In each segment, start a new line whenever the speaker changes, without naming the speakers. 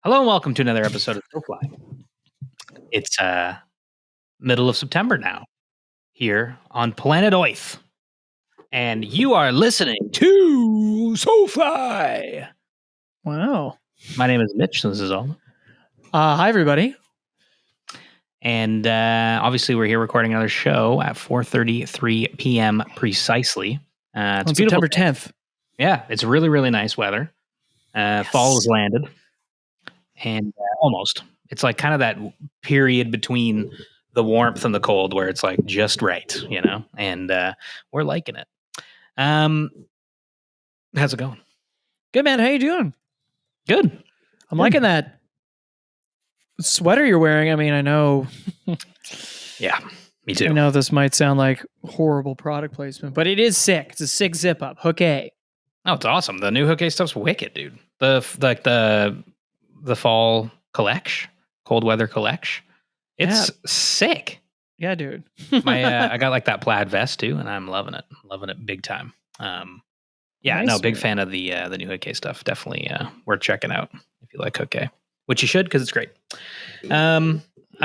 Hello and welcome to another episode of Snowfly. It's middle of September now, here on planet Earth, and you are listening to Snowfly.
Wow.
My name is Mitch. This is all.
Hi, everybody.
And obviously, we're here recording another show at 4:33 p.m. precisely. It's
On
beautiful.
September 10th.
Yeah, it's really, really nice weather. Fall has landed, and almost. It's like kind of that period between the warmth and the cold where it's like just right, you know, and we're liking it. How's it going?
Good, man. How you doing?
Good.
I'm liking that sweater you're wearing. I mean, I know.
Yeah, me too.
I know this might sound like horrible product placement, but it is sick. It's a sick zip up. Hook A.
Oh, it's awesome. The new Hook A stuff's wicked, dude. The fall collection, cold weather collection. It's sick.
Yeah, dude.
I got like that plaid vest too, and I'm loving it. Loving it big time.
Nice,
big
man.
fan of the new Hook A stuff. Definitely worth checking out if you like Hook A, which you should because it's great. I'm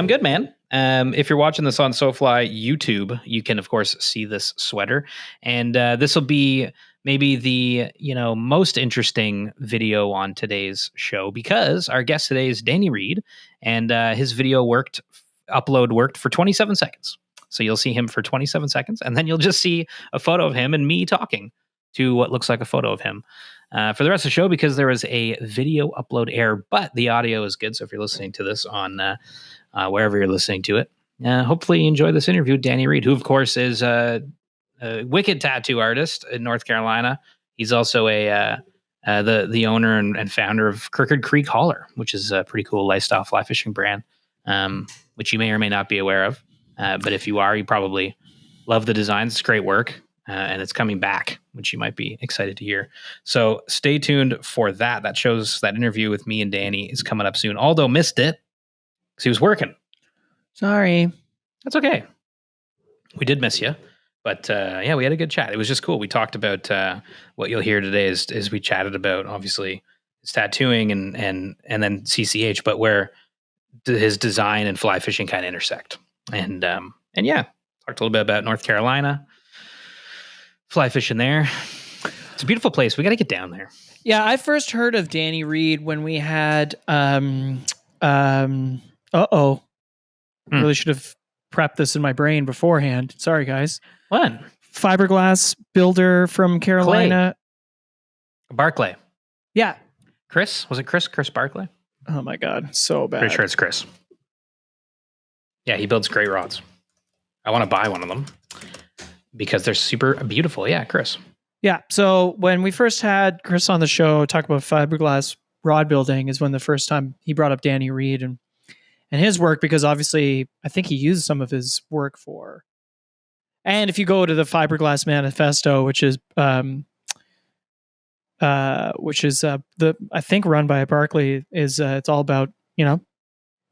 good, man. If you're watching this on SoFly YouTube, you can of course see this sweater, and this will be maybe the most interesting video on today's show because our guest today is Danny Reed, and his video upload worked for 27 seconds. So you'll see him for 27 seconds, and then you'll just see a photo of him and me talking to what looks like a photo of him for the rest of the show because there was a video upload error, but the audio is good. So if you're listening to this on wherever you're listening to it, hopefully you enjoy this interview with Danny Reed, who of course is a wicked tattoo artist in North Carolina. He's also the owner and founder of Crooked Creek Holler, which is a pretty cool lifestyle fly fishing brand, which you may or may not be aware of. But if you are, you probably love the designs. It's great work. And it's coming back, which you might be excited to hear. So stay tuned for that. That interview with me and Danny is coming up soon. Aldo missed it because he was working.
Sorry.
That's okay. We did miss you. But we had a good chat. It was just cool. We talked about what you'll hear today is we chatted about obviously his tattooing and then CCH, but where his design and fly fishing kind of intersect. And talked a little bit about North Carolina, fly fishing there. It's a beautiful place. We got to get down there.
Yeah, I first heard of Danny Reed when we had Really should have prepped this in my brain beforehand. Sorry, guys.
What?
Fiberglass builder from Carolina.
Barclay.
Yeah.
Chris? Was it Chris? Chris Barclay?
Oh my God. So bad.
Pretty sure it's Chris. Yeah, he builds great rods. I want to buy one of them because they're super beautiful. Yeah, Chris.
Yeah. So when we first had Chris on the show talk about fiberglass rod building is when the first time he brought up Danny Reed and his work, because obviously I think he used some of his work for. And if you go to the Fiberglass Manifesto, which is I think run by Barclay, is it's all about, you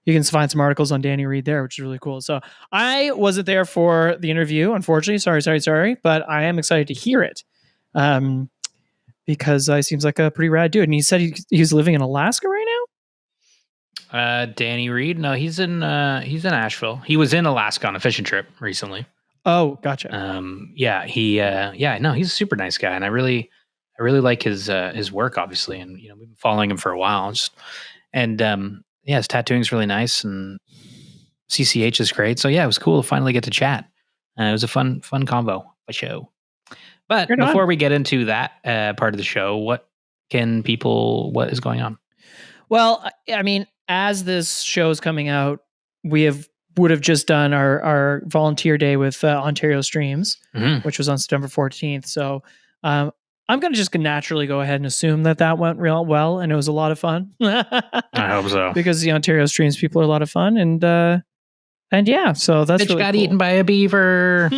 can find some articles on Danny Reed there, which is really cool. So I wasn't there for the interview, unfortunately. Sorry. But I am excited to hear it because he seems like a pretty rad dude. And he said he's living in Alaska right now.
Danny Reed? No, he's in Asheville. He was in Alaska on a fishing trip recently.
Oh, gotcha.
He's a super nice guy, and I really like his work, obviously, and we've been following him for a while. His tattooing is really nice, and CCH is great. So yeah, it was cool to finally get to chat. It was a fun convo, a show. But before we get into that part of the show, what is going on?
Well, I mean, as this show is coming out, would have just done our volunteer day with Ontario Streams, which was on September 14th. So I'm going to just naturally go ahead and assume that went real well, and it was a lot of fun.
I hope so.
Because the Ontario Streams people are a lot of fun, and yeah, so that's
Mitch
really
got
cool.
eaten by a beaver.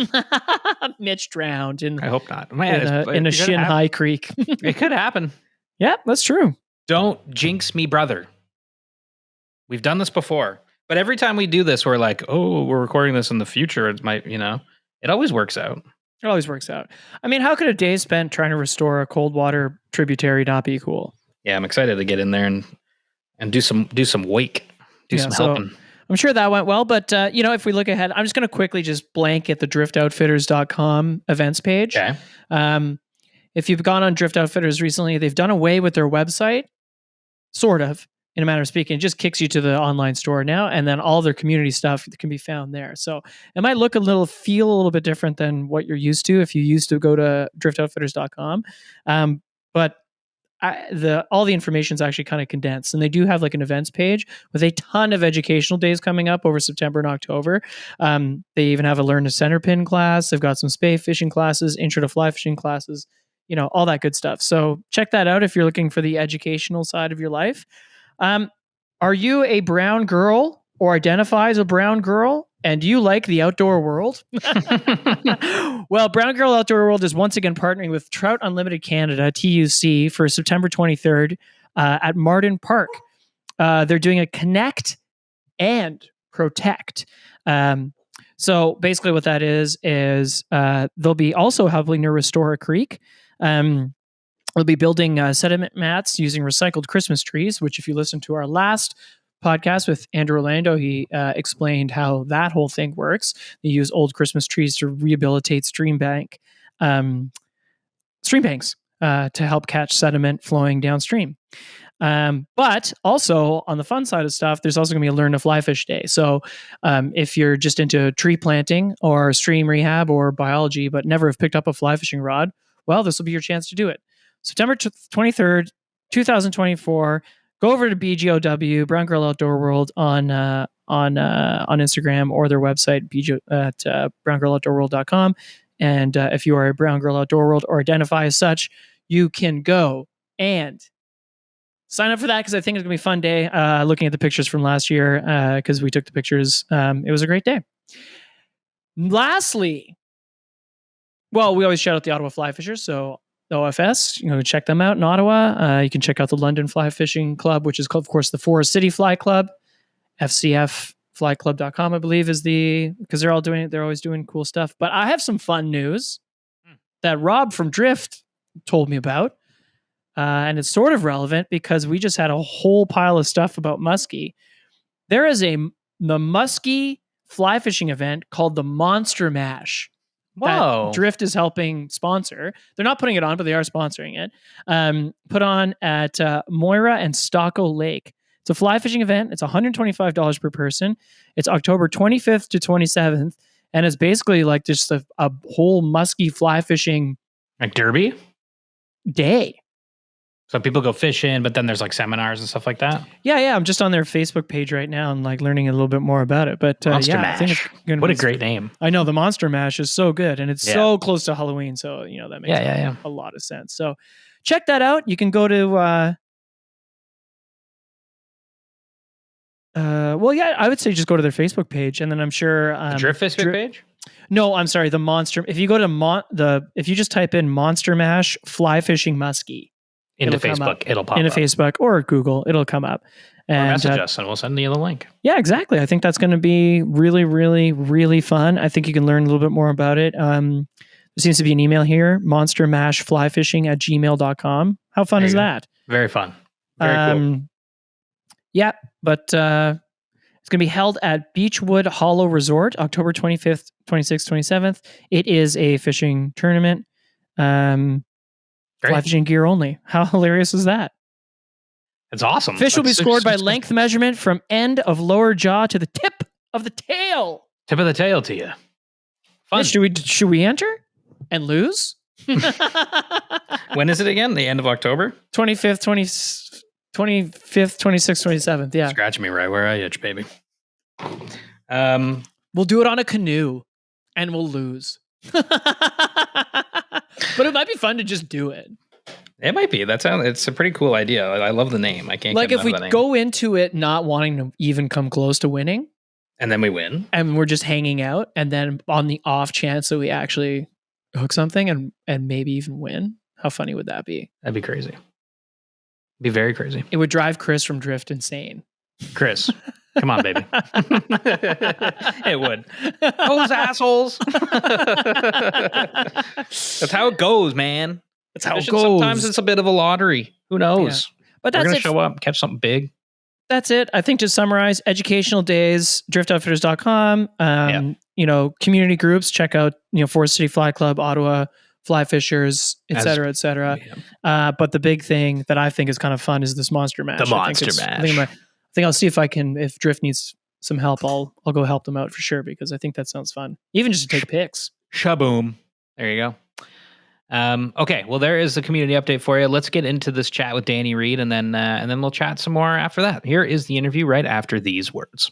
Mitch drowned
I hope not.
In a Shinhai Creek.
It could happen.
Yeah, that's true.
Don't jinx me, brother. We've done this before. But every time we do this, we're like, oh, we're recording this in the future. It might, it always works out.
It always works out. I mean, how could a day spent trying to restore a cold water tributary not be cool?
Yeah, I'm excited to get in there and And do some wake. Do some helping.
I'm sure that went well, but if we look ahead, I'm just going to quickly just blanket the driftoutfitters.com events page.
Okay.
If you've gone on Drift Outfitters recently, they've done away with their website, sort of, in a manner of speaking. It just kicks you to the online store now, and then all their community stuff can be found there. So it might feel a little bit different than what you're used to if you used to go to driftoutfitters.com. But all the information is actually kind of condensed, and they do have like an events page with a ton of educational days coming up over September and October. They even have a learn to center pin class. They've got some spay fishing classes, intro to fly fishing classes, all that good stuff. So check that out if you're looking for the educational side of your life. Are you a brown girl or identify as a brown girl? And do you like the outdoor world? Well, Brown Girl Outdoor World is once again partnering with Trout Unlimited Canada, TUC, for September 23rd at Martin Park. They're doing a connect and protect. So basically what that is they'll be also helping to restore a creek. We'll be building sediment mats using recycled Christmas trees, which if you listen to our last podcast with Andrew Orlando, he explained how that whole thing works. They use old Christmas trees to rehabilitate stream banks to help catch sediment flowing downstream. But also on the fun side of stuff, there's also going to be a Learn to Fly Fish Day. So if you're just into tree planting or stream rehab or biology, but never have picked up a fly fishing rod, well, this will be your chance to do it. September 23rd, 2024. Go over to BGOW, Brown Girl Outdoor World, on Instagram or their website, at browngirloutdoorworld.com. And if you are a Brown Girl Outdoor World or identify as such, you can go and sign up for that, because I think it's going to be a fun day. Looking at the pictures from last year, because we took the pictures. It was a great day. Lastly, well, we always shout out the Ottawa Fly Fishers, so OFS, check them out in Ottawa. You can check out the London Fly Fishing Club, which is called, of course, the Forest City Fly Club. FCFFlyClub.com, I believe, is because they're always doing cool stuff. But I have some fun news that Rob from Drift told me about. And it's sort of relevant because we just had a whole pile of stuff about Musky. There is the Musky fly fishing event called the Monster Mash.
Whoa.
That Drift is helping sponsor. They're not putting it on, but they are sponsoring it. Put on at Moira and Stocko Lake. It's a fly fishing event. It's $125 per person. It's October 25th to 27th. And it's basically like just a whole musky fly fishing
like derby
day.
So people go fishing, but then there's like seminars and stuff like that.
Yeah. I'm just on their Facebook page right now and like learning a little bit more about it. But
Monster
Mash. I think it's gonna
what a great name.
I know, the Monster Mash is so good, and it's so close to Halloween. So, that makes a lot of sense. So check that out. You can go to, I would say just go to their Facebook page, and then I'm sure
the Drift Facebook page.
No, I'm sorry, the Monster. If you go to if you just type in Monster Mash fly fishing musky
into Facebook, it'll pop
into
up.
Facebook or Google, it'll come up.
And, or message us, and we'll send you the link.
Yeah, exactly. I think that's going to be really, really, really fun. I think you can learn a little bit more about it. There seems to be an email here, monstermashflyfishing@gmail.com. How fun is that?
Very fun. Very cool.
Yeah, but it's going to be held at Beechwood Hollow Resort, October 25th, 26th, 27th. It is a fishing tournament. Fly fishing gear only. How hilarious is that?
It's awesome.
Fish will be scored by length measurement from end of lower jaw to the tip of the tail.
Tip of the tail to you. Fun.
Should we enter and lose?
When is it again? The end of October?
25th, 26th, 27th. Yeah.
Scratch me right where I itch, baby.
We'll do it on a canoe and we'll lose. But it might be fun to just do it.
It might be. It's a pretty cool idea. I love the name. I can't
like if we go into it not wanting to even come close to winning,
and then we win, and
we're just hanging out, and then on the off chance that we actually hook something and maybe even win, how funny would that be?
That'd be crazy. It'd be very crazy.
It would drive Chris from Drift insane.
Chris, come on, baby. It would. Those assholes. That's how it goes, man. That's how it goes. Sometimes it's a bit of a lottery. Who knows?
Yeah. But
we're going to show up, catch something big.
That's it. I think to summarize, educational days, driftoutfitters.com,
Yeah.
community groups, check out, Forest City Fly Club, Ottawa, Fly Fishers, et
As
cetera, et cetera.
yeah.
But the big thing that I think is kind of fun is this monster mash.
The Monster Mash.
I think I'll see if Drift needs some help, I'll go help them out for sure, because I think that sounds fun. Even just to take pics.
Shaboom. There you go. Okay, well, there is the community update for you. Let's get into this chat with Danny Reed, and then we'll chat some more after that. Here is the interview right after these words.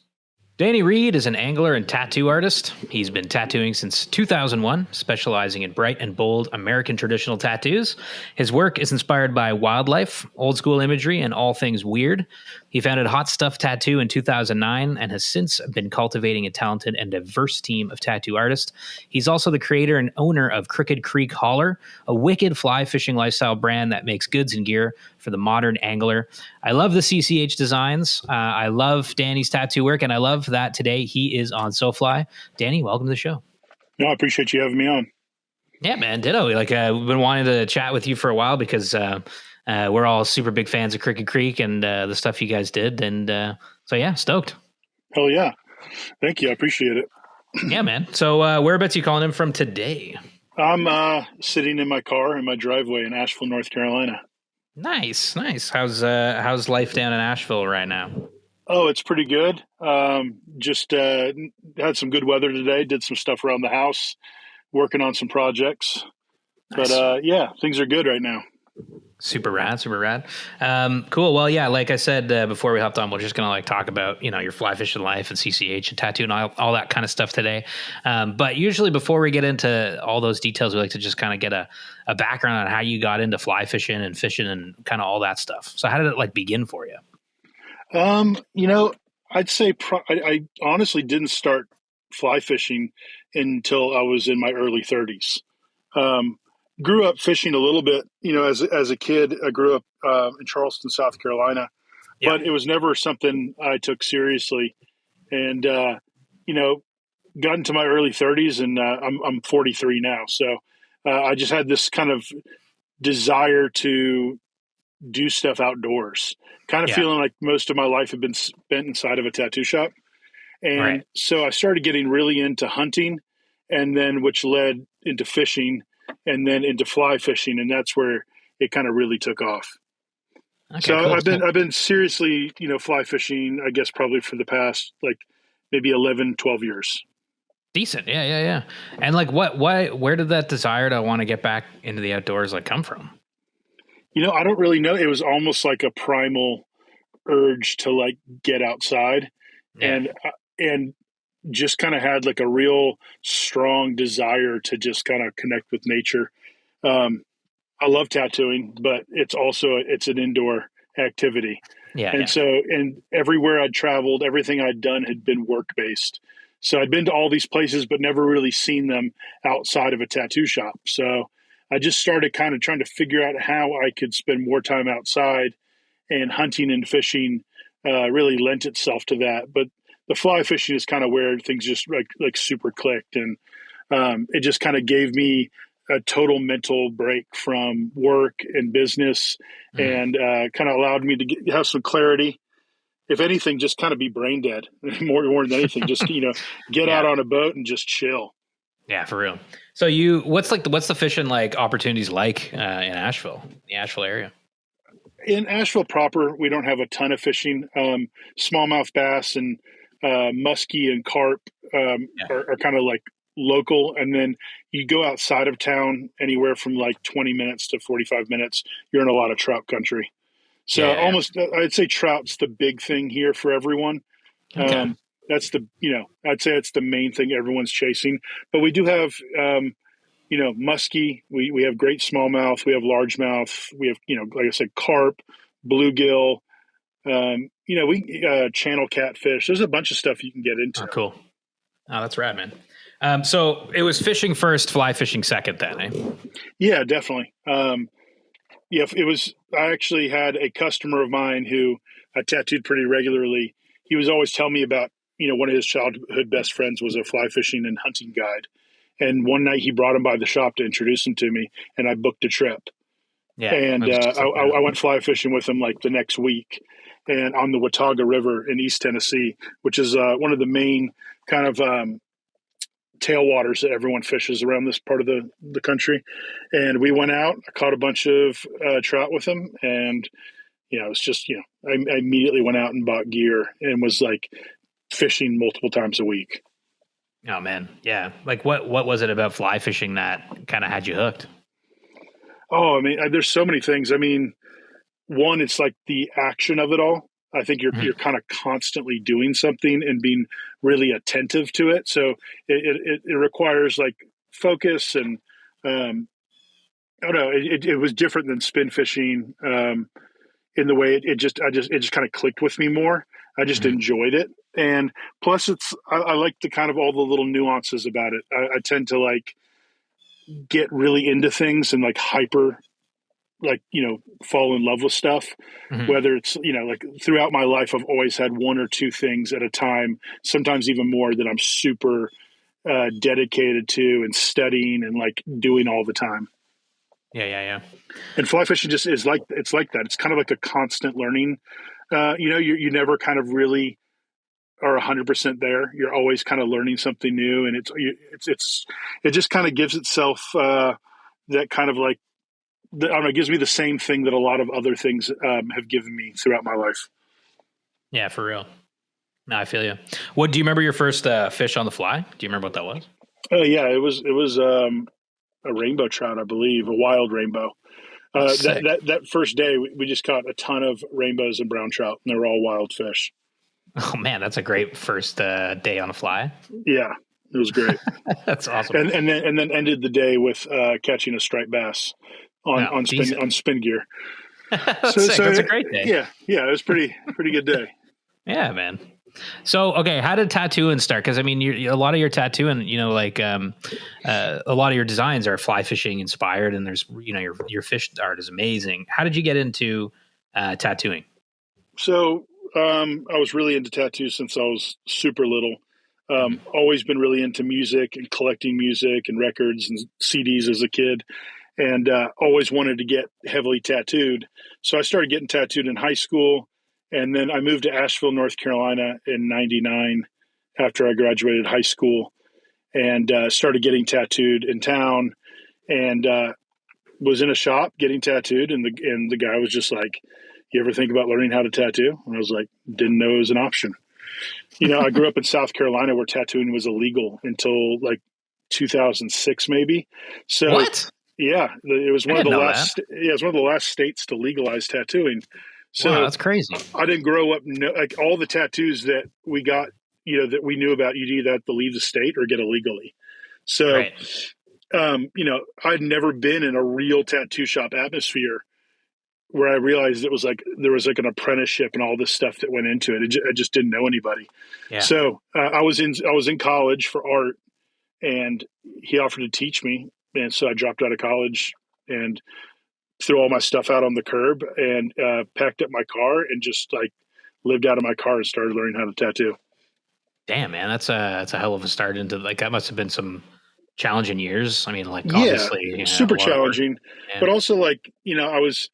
Danny Reed is an angler and tattoo artist. He's been tattooing since 2001, specializing in bright and bold American traditional tattoos. His work is inspired by wildlife, old school imagery, and all things weird. He founded Hot Stuff Tattoo in 2009 and has since been cultivating a talented and diverse team of tattoo artists. He's also the creator and owner of Crooked Creek Holler, a wicked fly fishing lifestyle brand that makes goods and gear for the modern angler. I love the CCH designs. I love Danny's tattoo work, and I love that today he is on SoFly. Danny, welcome to the show.
No, I appreciate you having me on.
Yeah, man, ditto. We've been wanting to chat with you for a while because we're all super big fans of Crooked Creek and the stuff you guys did. And so, yeah, stoked.
Hell yeah. Thank you. I appreciate it.
Yeah, man. So whereabouts are you calling in from today?
I'm sitting in my car in my driveway in Asheville, North Carolina.
Nice. How's life down in Asheville right now?
Oh, it's pretty good. Just had some good weather today. Did some stuff around the house, working on some projects. Nice. But yeah, things are good right now.
Super rad. Cool. Well, yeah, like I said before we hopped on, we're just gonna talk about your fly fishing life and CCH and tattoo and all that kind of stuff today. But usually before we get into all those details, we like to just kind of get a background on how you got into fly fishing and kind of all that stuff. So how did it begin for you?
I'd say I honestly didn't start fly fishing until I was in my early 30s. Grew up fishing a little bit, as a kid. I grew up in Charleston, South Carolina, but it was never something I took seriously. And got into my early 30s, and I'm 43 now. So I just had this kind of desire to do stuff outdoors, kind of feeling like most of my life had been spent inside of a tattoo shop. And so I started getting really into hunting, and then which led into fishing, and then into fly fishing. And that's where it kind of really took off. Okay, so cool. I've been seriously, fly fishing, I guess probably for the past maybe 11, 12 years.
Decent. Yeah. And where did that desire to want to get back into the outdoors come from?
I don't really know. It was almost like a primal urge to get outside, and just kind of had a real strong desire to just kind of connect with nature. I love tattooing, but it's an indoor activity. And everywhere I'd traveled, everything I'd done had been work-based. So I'd been to all these places, but never really seen them outside of a tattoo shop. So I just started kind of trying to figure out how I could spend more time outside, and hunting and fishing really lent itself to that. But the fly fishing is kind of where things just super clicked. And it just kind of gave me a total mental break from work and business, and kind of allowed me to have some clarity. If anything, just kind of be brain dead more than anything. Just, get out on a boat and just chill.
Yeah, for real. So what's the fishing opportunities in Asheville, the Asheville area?
In Asheville proper, we don't have a ton of fishing. Smallmouth bass and musky and carp are kind of local. And then you go outside of town, anywhere from 20 minutes to 45 minutes, you're in a lot of trout country. So I'd say trout's the big thing here for everyone. Okay. That's I'd say it's the main thing everyone's chasing. But we do have, musky. We have great smallmouth. We have largemouth. We have, like I said, carp, bluegill. We channel catfish. There's a bunch of stuff you can get into.
Oh, cool. Oh, that's rad, man. So it was fishing first, fly fishing second, then, eh?
Yeah, definitely. It was. I actually had a customer of mine who I tattooed pretty regularly. He was always telling me about, one of his childhood best friends was a fly fishing and hunting guide. And one night he brought him by the shop to introduce him to me, and I booked a trip.
Yeah.
And
I was just looking at
I
it.
went fly fishing with him like the next week, and on the Watauga River in East Tennessee, which is one of the main kind of tailwaters that everyone fishes around this part of the country. And we went out, I caught a bunch of trout with him, and it's just I immediately went out and bought gear and was like fishing multiple times a week.
Oh man, yeah. Like what was it about fly fishing that kind of had you hooked?
Oh, I mean, there's so many things. I mean, one, it's like the action of it all. I think you're
Mhm.
kind of constantly doing something and being really attentive to it. So it requires like focus and I don't know. It was different than spin fishing in the way it just kind of clicked with me more. I just
Mhm.
enjoyed it, and plus I like the kind of all the little nuances about it. I tend to like get really into things and like hyper like fall in love with stuff,
Mhm.
whether it's like throughout my life I've always had one or two things at a time, sometimes even more, that I'm super dedicated to and studying and like doing all the time.
Yeah, yeah, yeah.
And fly fishing just is like it's like that. It's kind of like a constant learning. You never kind of really are 100% there. You're always kind of learning something new, and it just kind of gives itself that kind of like I don't know, it gives me the same thing that a lot of other things have given me throughout my life.
Yeah, for real. No, I feel you. What do you remember your first fish on the fly? Do you remember what that was?
Yeah, it was a rainbow trout, I believe, a wild rainbow.
Oh,
That
sick.
that first day, we just caught a ton of rainbows and brown trout, and they were all wild fish.
Oh man, that's a great first day on a fly.
Yeah, it was great.
That's awesome.
And then ended the day with catching a striped bass on
Oh, decent.
on spin gear.
That's
So
sick. That's
so
a great day.
yeah, it was pretty good day.
Yeah, man. So, okay, how did tattooing start? Because I mean, a lot of your tattooing, like a lot of your designs are fly fishing inspired, and there's your fish art is amazing. How did you get into tattooing?
So I was really into tattoos since I was super little.
Hmm.
Always been really into music and collecting music and records and CDs as a kid, and always wanted to get heavily tattooed. So I started getting tattooed in high school, and then I moved to Asheville, North Carolina in '99 after I graduated high school, and started getting tattooed in town, and was in a shop getting tattooed, and the guy was just like, "You ever think about learning how to tattoo?" And I was like, "Didn't know it was an option." I grew up in South Carolina where tattooing was illegal until like 2006, maybe. So
What?
yeah, it was
I
one of
didn't
the
know that.
last. Yeah, it was one of the last states to legalize tattooing.
Wow,
So
that's crazy.
I didn't grow up like all the tattoos that we got, that we knew about. You either have to leave the state or get it legally. So,
Right.
I'd never been in a real tattoo shop atmosphere where I realized it was like there was like an apprenticeship and all this stuff that went into it. I just didn't know anybody.
Yeah.
So I was in college for art, and he offered to teach me, and so I dropped out of college and threw all my stuff out on the curb and packed up my car and just like lived out of my car and started learning how to tattoo.
Damn, man, that's a hell of a start into like that. Must have been some challenging years. I mean, like
Yeah,
obviously a
super
lot of work.
challenging,
Yeah.
but also like I was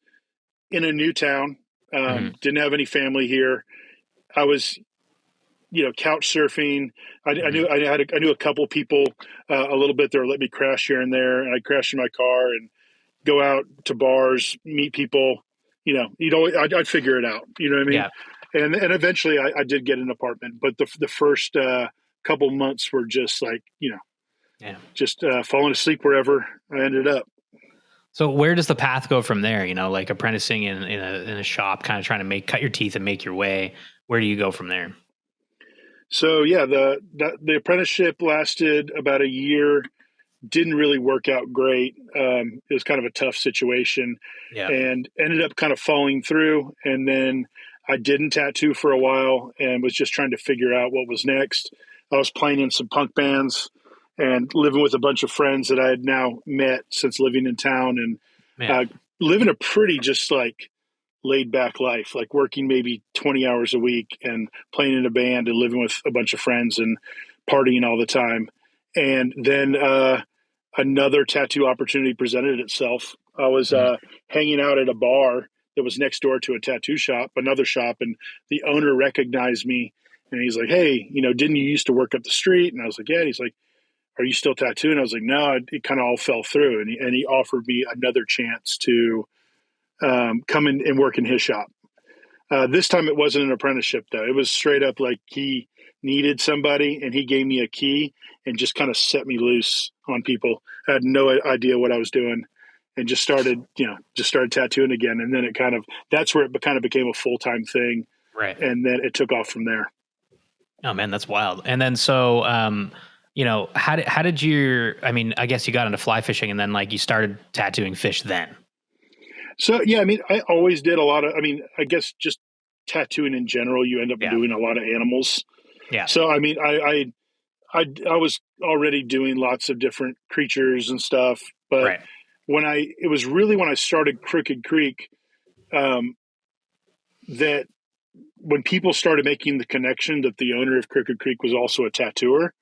in a new town,
Hmm.
didn't have any family here. I was couch surfing. I
Hmm.
knew I knew a couple people a little bit that would let me crash here and there, and I'd crash in my car and go out to bars, meet people. I'd figure it out. You know what I mean?
Yeah.
And eventually I did get an apartment, but the first couple months were just like
Yeah.
just falling asleep wherever I ended up.
So where does the path go from there? Like apprenticing in a shop, kind of trying to cut your teeth and make your way. Where do you go from there?
So yeah, the apprenticeship lasted about a year. Didn't really work out great. It was kind of a tough situation,
Yeah.
and ended up kind of falling through. And then I didn't tattoo for a while, and was just trying to figure out what was next. I was playing in some punk bands and living with a bunch of friends that I had now met since living in town, and
Yeah.
living a pretty just like laid back life, like working maybe 20 hours a week and playing in a band and living with a bunch of friends and partying all the time. And then another tattoo opportunity presented itself I was hanging out at a bar that was next door to a tattoo shop, another shop, and the owner recognized me, and he's like, "Hey, didn't you used to work up the street?" And I was like, "Yeah." And he's like, "Are you still tattooing?" I was like, "No." It kind of all fell through, and he offered me another chance to come in and work in his shop. This time it wasn't an apprenticeship though. It was straight up like he needed somebody and he gave me a key and just kind of set me loose on people. I had no idea what I was doing and just started tattooing again. And then that's where it kind of became a full-time thing.
Right.
And then it took off from there.
Oh man, that's wild. And then so, how did you, I guess you got into fly fishing and then like you started tattooing fish then.
So, yeah, I always did a lot of, I guess just tattooing in general, you end up doing a lot of animals.
Yeah.
So, I was already doing lots of different creatures and stuff, but it was really when I started Crooked Creek, that when people started making the connection that the owner of Crooked Creek was also a tattooer,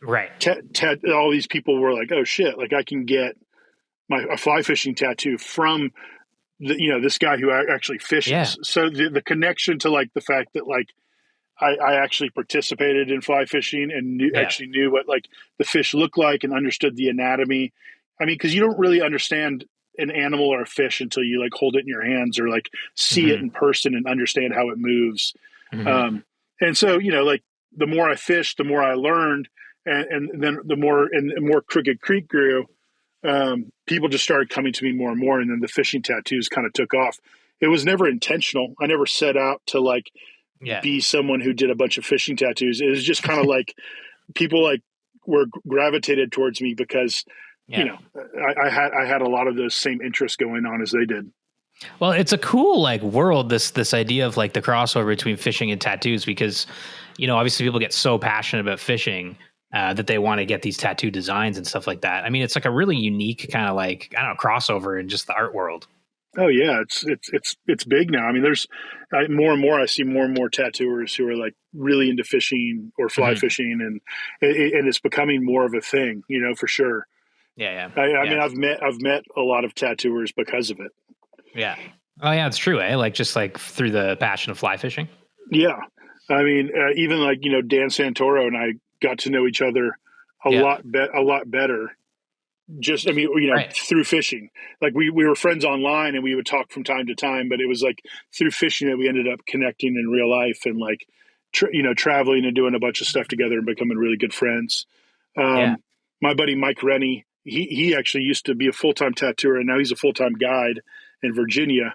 right.
All these people were like, "Oh shit, like I can get a fly fishing tattoo from this guy who actually fishes."
Yeah.
So the connection to like the fact that like I actually participated in fly fishing and actually knew what like the fish looked like and understood the anatomy. Because you don't really understand an animal or a fish until you like hold it in your hands or like see it in person and understand how it moves.
Mm-hmm.
And so, like the more I fished, the more I learned, and then the more Crooked Creek grew. People just started coming to me more and more, and then the fishing tattoos kind of took off. It was never intentional. I never set out to like be someone who did a bunch of fishing tattoos. It was just kind of like people like were gravitated towards me because I had a lot of those same interests going on as they did.
Well, it's a cool like world, this idea of like the crossover between fishing and tattoos, because obviously people get so passionate about fishing that they want to get these tattoo designs and stuff like that. It's like a really unique kind of like, I don't know, crossover in just the art world.
Oh yeah, it's big now. There's more and more. I see more and more tattooers who are like really into fishing or fly fishing, and it's becoming more of a thing. For sure.
Yeah.
I've met a lot of tattooers because of it.
Yeah. Oh yeah, it's true. Like just like through the passion of fly fishing.
Yeah. Even like, Dan Santoro and I got to know each other a lot better. Just, through fishing. Like we were friends online and we would talk from time to time, but it was like through fishing that we ended up connecting in real life and like, traveling and doing a bunch of stuff together and becoming really good friends. My buddy, Mike Rennie, he actually used to be a full-time tattooer and now he's a full-time guide in Virginia.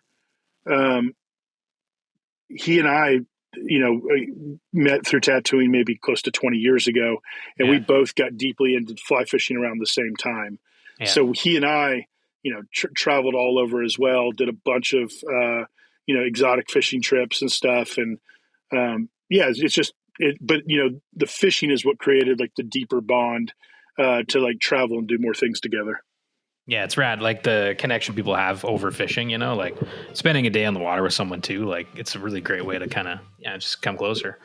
He and I, met through tattooing maybe close to 20 years ago, and we both got deeply into fly fishing around the same time. Yeah. So he and I, traveled all over as well, did a bunch of, exotic fishing trips and stuff. And it's just, but the fishing is what created like the deeper bond to like travel and do more things together.
Yeah, it's rad. Like the connection people have over fishing, like spending a day on the water with someone too. Like it's a really great way to kind of, just come closer.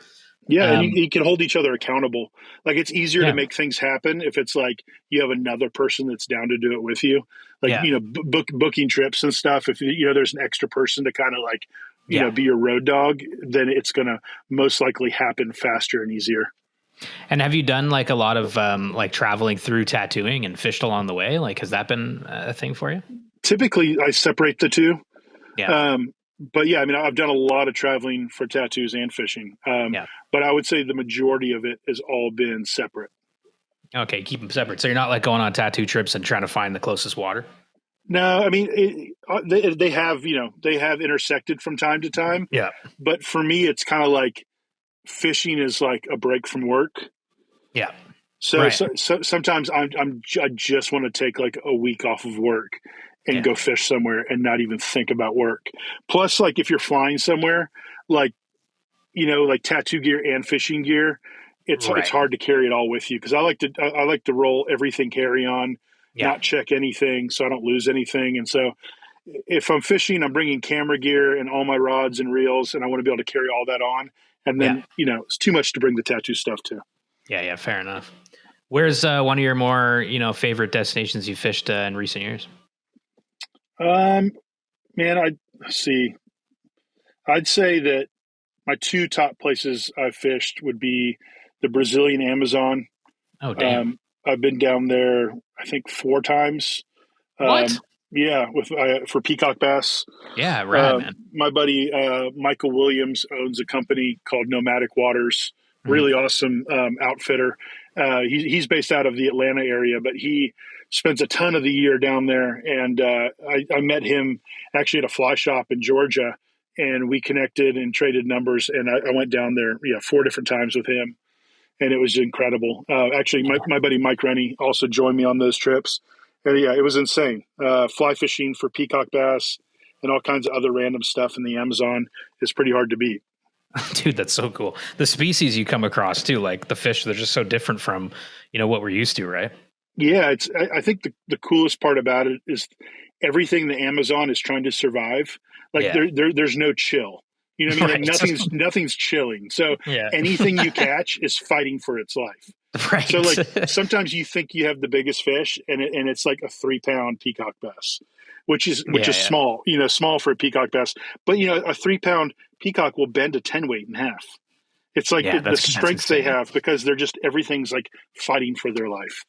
Yeah. And you can hold each other accountable. Like it's easier to make things happen if it's like you have another person that's down to do it with you. Like, booking trips and stuff. If, there's an extra person to kind of like, be your road dog, then it's going to most likely happen faster and easier.
And have you done like a lot of like traveling through tattooing and fished along the way? Like, has that been a thing for you?
Typically, I separate the two.
Yeah.
But yeah, I've done a lot of traveling for tattoos and fishing. But I would say the majority of it has all been separate.
Okay, keep them separate. So you're not like going on tattoo trips and trying to find the closest water?
No, they have, they have intersected from time to time.
Yeah.
But for me, it's kind of like fishing is like a break from work.
Yeah.
So sometimes I just want to take like a week off of work and go fish somewhere and not even think about work. Plus, like if you're flying somewhere, like, like tattoo gear and fishing gear, it's hard to carry it all with you. Cause I like to roll everything carry on, not check anything so I don't lose anything. And so if I'm fishing, I'm bringing camera gear and all my rods and reels, and I want to be able to carry all that on. And then, it's too much to bring the tattoo stuff too.
Yeah. Fair enough. Where's one of your more, favorite destinations you fished in recent years?
Um, man, let's see. I'd say that my two top places I've fished would be the Brazilian Amazon.
Oh, damn.
I've been down there, I think 4 times.
What?
Yeah, with for peacock bass.
Yeah, rad, man.
My buddy Michael Williams owns a company called Nomadic Waters.
Mhm.
Really awesome outfitter. He's based out of the Atlanta area, but he spends a ton of the year down there. And I met him actually at a fly shop in Georgia, and we connected and traded numbers. And I went down there, 4 different times with him, and it was incredible. Actually, my buddy Mike Rennie also joined me on those trips. And yeah, it was insane. Fly fishing for peacock bass and all kinds of other random stuff in the Amazon is pretty hard to beat.
Dude, that's so cool. The species you come across too, like the fish, they're just so different from, what we're used to, right?
Yeah, I think the coolest part about it is everything in the Amazon is trying to survive. Like
Yeah.
there's no chill. You know what I mean?
Right.
Like nothing's chilling. So
Yeah.
anything you catch is fighting for its life.
Right.
So like sometimes you think you have the biggest fish, and it's like a 3-pound peacock bass, which is small. Small for a peacock bass. But a 3-pound peacock will bend a 10 weight in half. It's like the strength they have because they're just everything's like fighting for their life.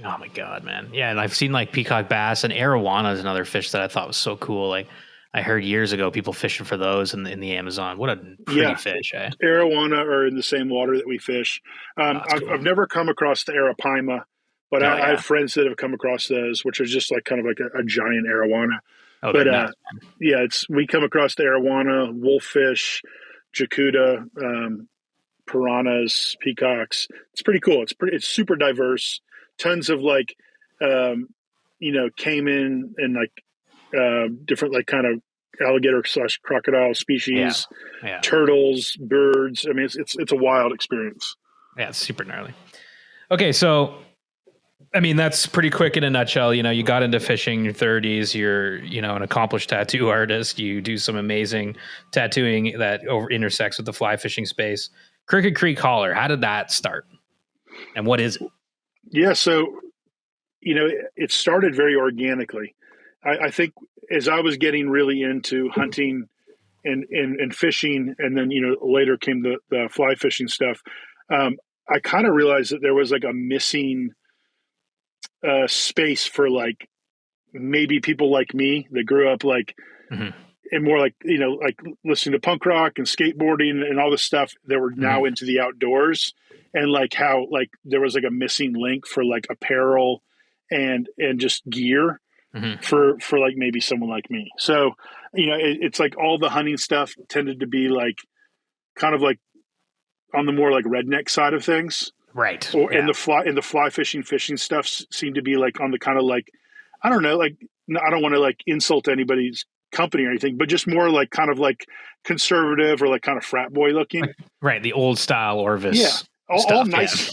Oh my God, man. Yeah. And I've seen like peacock bass, and arowana is another fish that I thought was so cool. Like I heard years ago, people fishing for those in the Amazon. What a pretty fish, eh?
Arowana are in the same water that we fish. I've never come across the arapaima, but I have friends that have come across those, which are just like kind of like a giant arowana.
Oh,
but
nuts,
we come across the arowana, wolffish, jacuda, piranhas, peacocks. It's pretty cool. It's super diverse. Tons of like, caiman and like different like kind of alligator/crocodile species, turtles, birds. I mean, it's a wild experience.
Yeah, it's super gnarly. Okay, so I mean, that's pretty quick in a nutshell. You got into fishing in your 30s. You're, an accomplished tattoo artist. You do some amazing tattooing that intersects with the fly fishing space. Crooked Creek Holler, how did that start? And what is it?
Yeah, so, it started very organically. I think as I was getting really into hunting and fishing, and then, later came the fly fishing stuff, I kind of realized that there was like a missing space for like maybe people like me that grew up like and more like like listening to punk rock and skateboarding and all this stuff that were now into the outdoors, and like how like there was like a missing link for like apparel and just gear for like maybe someone like me. So it's like all the hunting stuff tended to be like kind of like on the more like redneck side of things.
Right.
And the fly fishing stuff seemed to be like on the kind of like, I don't know, like, I don't want to like insult anybody's company or anything, but just more like kind of like conservative or like kind of frat boy looking.
Right. The old style Orvis.
Yeah. All nice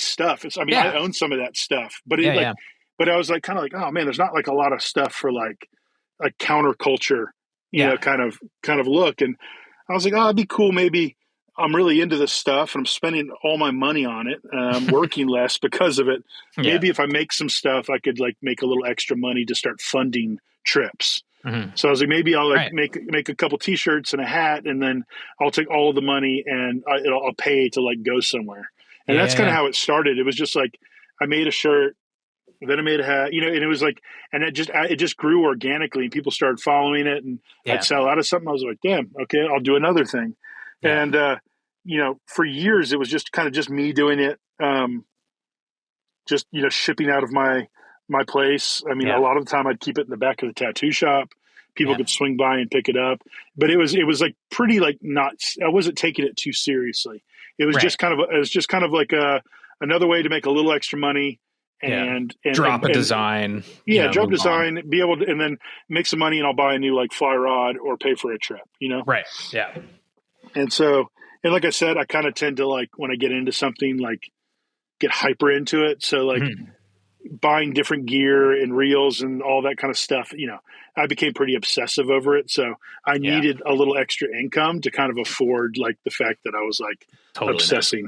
stuff. I own some of that stuff, but but I was like, kind of like, oh man, there's not like a lot of stuff for like a counterculture, kind of look. And I was like, oh, it'd be cool. Maybe I'm really into this stuff and I'm spending all my money on it. I'm working less because of it. Maybe if I make some stuff, I could like make a little extra money to start funding trips. So I was like, maybe I'll like make a couple t-shirts and a hat, and then I'll take all of the money and I'll pay to like go somewhere. And that's kind of how it started. It was just like, I made a shirt, then I made a hat, and it was like, and it just grew organically, and people started following it, and I'd sell out of something. I was like, damn, okay, I'll do another thing. And, for years it was just kind of just me doing it. Just, shipping out of my place. I mean, a lot of the time I'd keep it in the back of the tattoo shop. People could swing by and pick it up, but it was like pretty like I wasn't taking it too seriously. It was just kind of like another way to make a little extra money and
drop a design.
Drop design, be able to, and then make some money, and I'll buy a new like fly rod or pay for a trip,
Right. Yeah.
And so, and like I said, I kind of tend to like, when I get into something, like get hyper into it. So like buying different gear and reels and all that kind of stuff, I became pretty obsessive over it. So I needed a little extra income to kind of afford like the fact that I was like obsessing.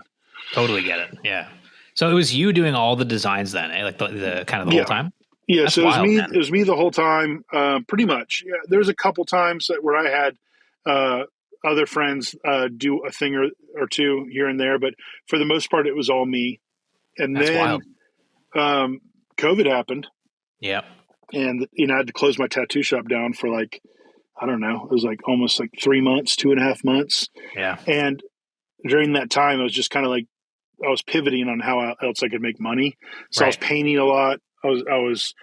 Totally get it. Yeah. So it was you doing all the designs then, eh? Like the kind of the whole time?
Yeah,
That's
so it was
wild,
me.
man.
It was me the whole time, pretty much. Yeah, there was a couple times where I had uh, other friends do a thing or two here and there, but for the most part, it was all me. And
That's
then
wild.
um, COVID happened,
Yeah.
and I had to close my tattoo shop down for like, I don't know, it was like almost like 3 months, 2.5 months.
Yeah.
And during that time, I was just kind of like I was pivoting on how else I could make money. So I was
Right.
painting a lot. I was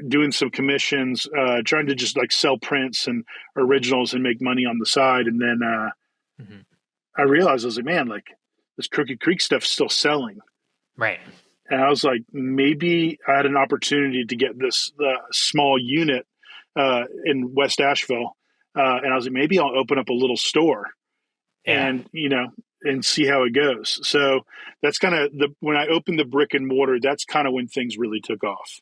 doing some commissions, trying to just like sell prints and originals and make money on the side. And then
Mhm.
I realized I was like, man, like this Crooked Creek stuff's still selling.
Right.
And I was like, maybe I had an opportunity to get this small unit in West Asheville. And I was like, maybe I'll open up a little store
Yeah.
and and see how it goes. So that's kind of when I opened the brick and mortar, that's kind of when things really took off.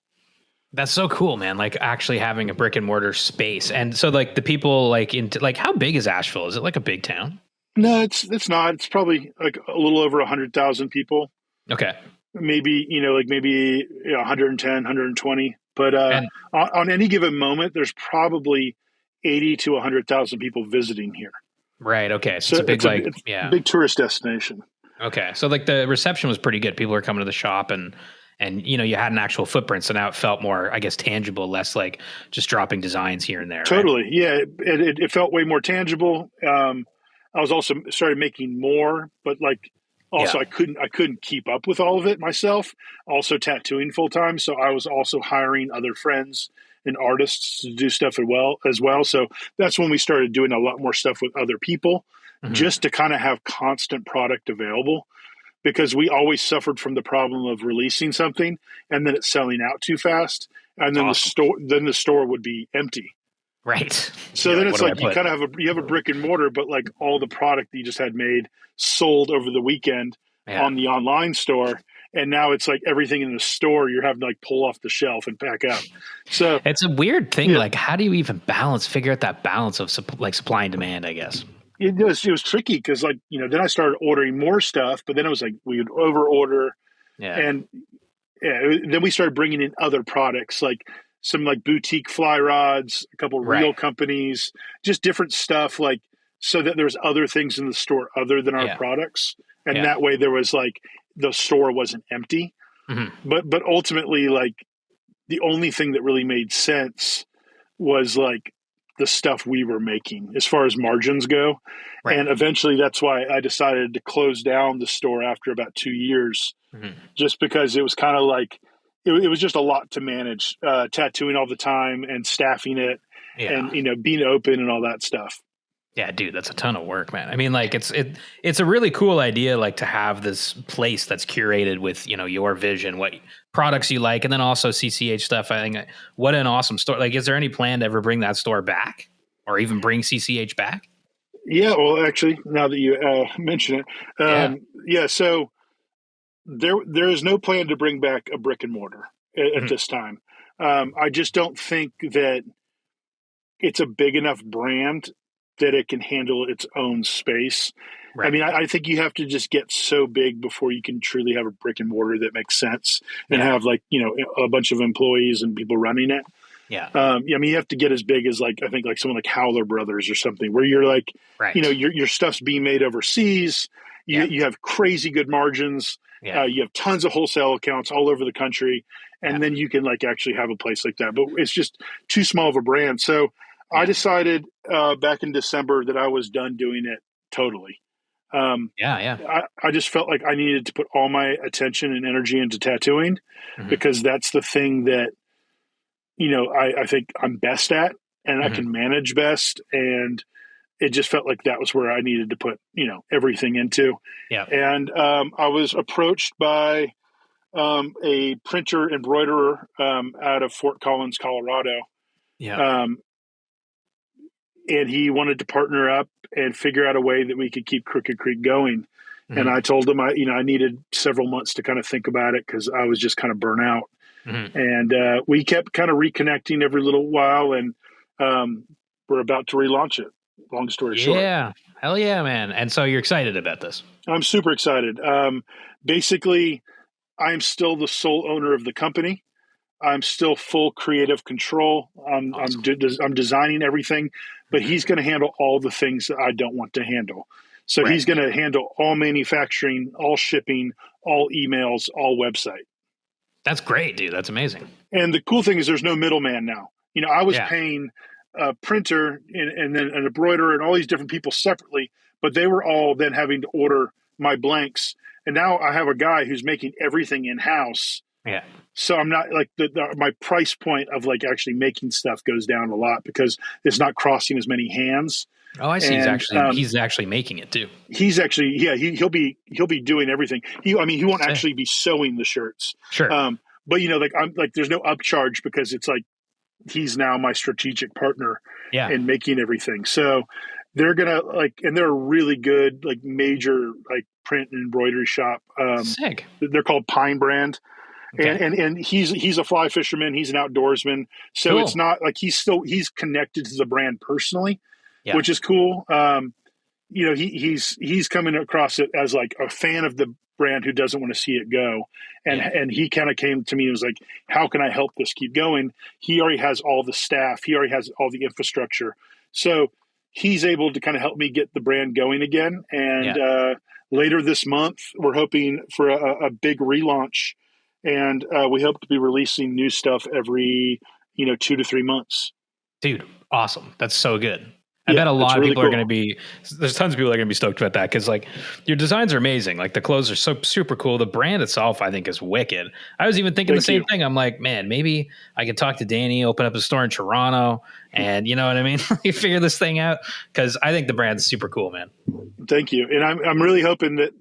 That's so cool, man. Like actually having a brick and mortar space. And so like the people like into like how big is Asheville? Is it like a big town?
No, it's not. It's probably like a little over 100,000 people.
Okay.
Maybe like maybe 110, 120. But
And
on any given moment, there's probably 80 to 100,000 people visiting here.
right, okay. So it's
So
a big like
it's a
yeah.
big tourist destination.
Okay. So like the reception was pretty good. People were coming to the shop and you had an actual footprint. So now it felt more, I guess, tangible, less like just dropping designs here and there. Right.
Totally. Yeah. It felt way more tangible. I was also started making more, but like
Yeah.
also I couldn't keep up with all of it myself. Also tattooing full time. So I was also hiring other friends and artists to do stuff as well. So that's when we started doing a lot more stuff with other people
Mhm.
just to kind of have constant product available because we always suffered from the problem of releasing something and then it's selling out too fast. And then
Awesome.
the store would be empty.
Right.
So
You're
then
like,
it's
what do I
like you
put?
kind of you have a brick and mortar, but like all the product that you just had made sold over the weekend
Yeah.
on the online store, and now it's like everything in the store you're having to like pull off the shelf and pack up. So
It's a weird thing.
yeah,
Like, how do you even figure out that balance of like supply and demand, I guess.
it was tricky because like then I started ordering more stuff, but then it was like we would over order,
Yeah.
and then we started bringing in other products like some like boutique fly rods, a couple of
Right.
reel companies, just different stuff like so that there's other things in the store other than our
Yeah.
products. And
Yeah.
that way there was like the store wasn't empty.
Mhm.
But ultimately like the only thing that really made sense was like the stuff we were making as far as margins go.
Right.
And eventually that's why I decided to close down the store after about 2 years
Mhm.
just because it was kind of like it was just a lot to manage, tattooing all the time and staffing it,
Yeah.
and being open and all that stuff.
Yeah, dude, that's a ton of work, man. I mean, like it's a really cool idea, like to have this place that's curated with your vision, what products you like, and then also CCH stuff. I think what an awesome store. Like, is there any plan to ever bring that store back, or even bring CCH back?
Yeah, well, actually, now that you mention it,
Yeah.
yeah. So there is no plan to bring back a brick and mortar at
Mhm.
this time. I just don't think that it's a big enough brand that it can handle its own space. I
Right.
mean, I think you have to just get so big before you can truly have a brick and mortar that makes sense and
Yeah.
have like, a bunch of employees and people running it.
Yeah.
I mean, you have to get as big as like, I think like someone like Howler Brothers or something where you're like,
Right.
your stuff's being made overseas.
Yeah.
You have crazy good margins.
Yeah.
You have tons of wholesale accounts all over the country.
Yeah.
And then you can like actually have a place like that, but it's just too small of a brand. So I
Yeah.
decided back in December that I was done doing it totally.
Yeah. Yeah.
I just felt like I needed to put all my attention and energy into tattooing
Mhm.
because that's the thing that, I think I'm best at and I
Mhm.
can manage best. And it just felt like that was where I needed to put, everything into.
Yeah.
And I was approached by a printer embroiderer out of Fort Collins, Colorado.
Yeah.
Um, and he wanted to partner up and figure out a way that we could keep Crooked Creek going. And
Mhm.
I told him I needed several months to kind of think about it because I was just kind of burnt out.
Mhm.
And we kept kind of reconnecting every little while, and we're about to relaunch it. Long story short,
Yeah. Hell yeah, man. And so you're excited about this.
I'm super excited. Basically, I'm still the sole owner of the company. I'm still full creative control.
Awesome.
I'm designing everything, but he's going to handle all the things that I don't want to handle. So
Right.
he's going to handle all manufacturing, all shipping, all emails, all website.
That's great, dude. That's amazing.
And the cool thing is there's no middleman now. I was
Yeah.
paying a printer and then an embroiderer and all these different people separately, but they were all then having to order my blanks. And now I have a guy who's making everything in-house.
Yeah.
So I'm not like my price point of like actually making stuff goes down a lot because it's not crossing as many hands.
Oh, I see.
And,
He's actually making it too.
He's actually, he'll be doing everything. He won't actually be sewing the shirts.
Sure.
But I'm like, there's no upcharge because it's like, he's now my strategic partner in making everything. So they're going to and they're a really good, like major, like print and embroidery shop.
Sick.
They're called Pine Brand.
Okay.
And he's a fly fisherman. He's an outdoorsman. So
Cool.
It's not like he's connected to the brand personally,
Yeah.
which is cool. He's coming across it as like a fan of the brand who doesn't want to see it go. And he kind of came to me and was like, how can I help this keep going? He already has all the staff. He already has all the infrastructure. So he's able to kind of help me get the brand going again. And later this month, we're hoping for a big relaunch. And we hope to be releasing new stuff every, 2 to 3 months.
Dude, awesome. That's so good. I bet a lot of people are going to be, there's tons of people that are going to be stoked about that because like your designs are amazing. Like the clothes are so super cool. The brand itself, I think, is wicked. I was even thinking the same thing. I'm like, man, maybe I could talk to Danny, open up a store in Toronto and you know what I mean? You figure this thing out because I think the brand's super cool, man.
Thank you. And I'm really hoping that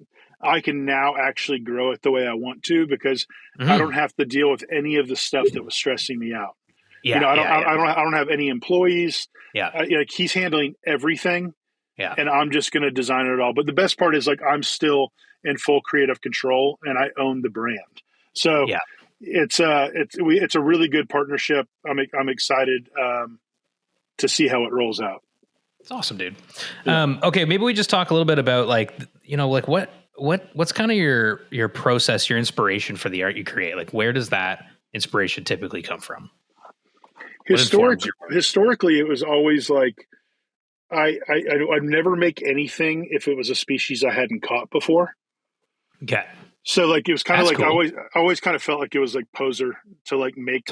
I can now actually grow it the way I want to because I don't have to deal with any of the stuff that was stressing me out.
Yeah,
I don't have any employees.
Yeah.
Like he's handling everything.
Yeah.
And I'm just going to design it all. But the best part is like, I'm still in full creative control and I own the brand. So it's a really good partnership. I'm excited to see how it rolls out.
It's awesome, dude. Okay. Maybe we just talk a little bit about like, what's kind of your process, your inspiration for the art you create? Like, where does that inspiration typically come from?
Historically, it was always like I'd never make anything if it was a species I hadn't caught before.
Okay.
So like it was kind of like
cool.
I always kind of felt like it was like poser to like make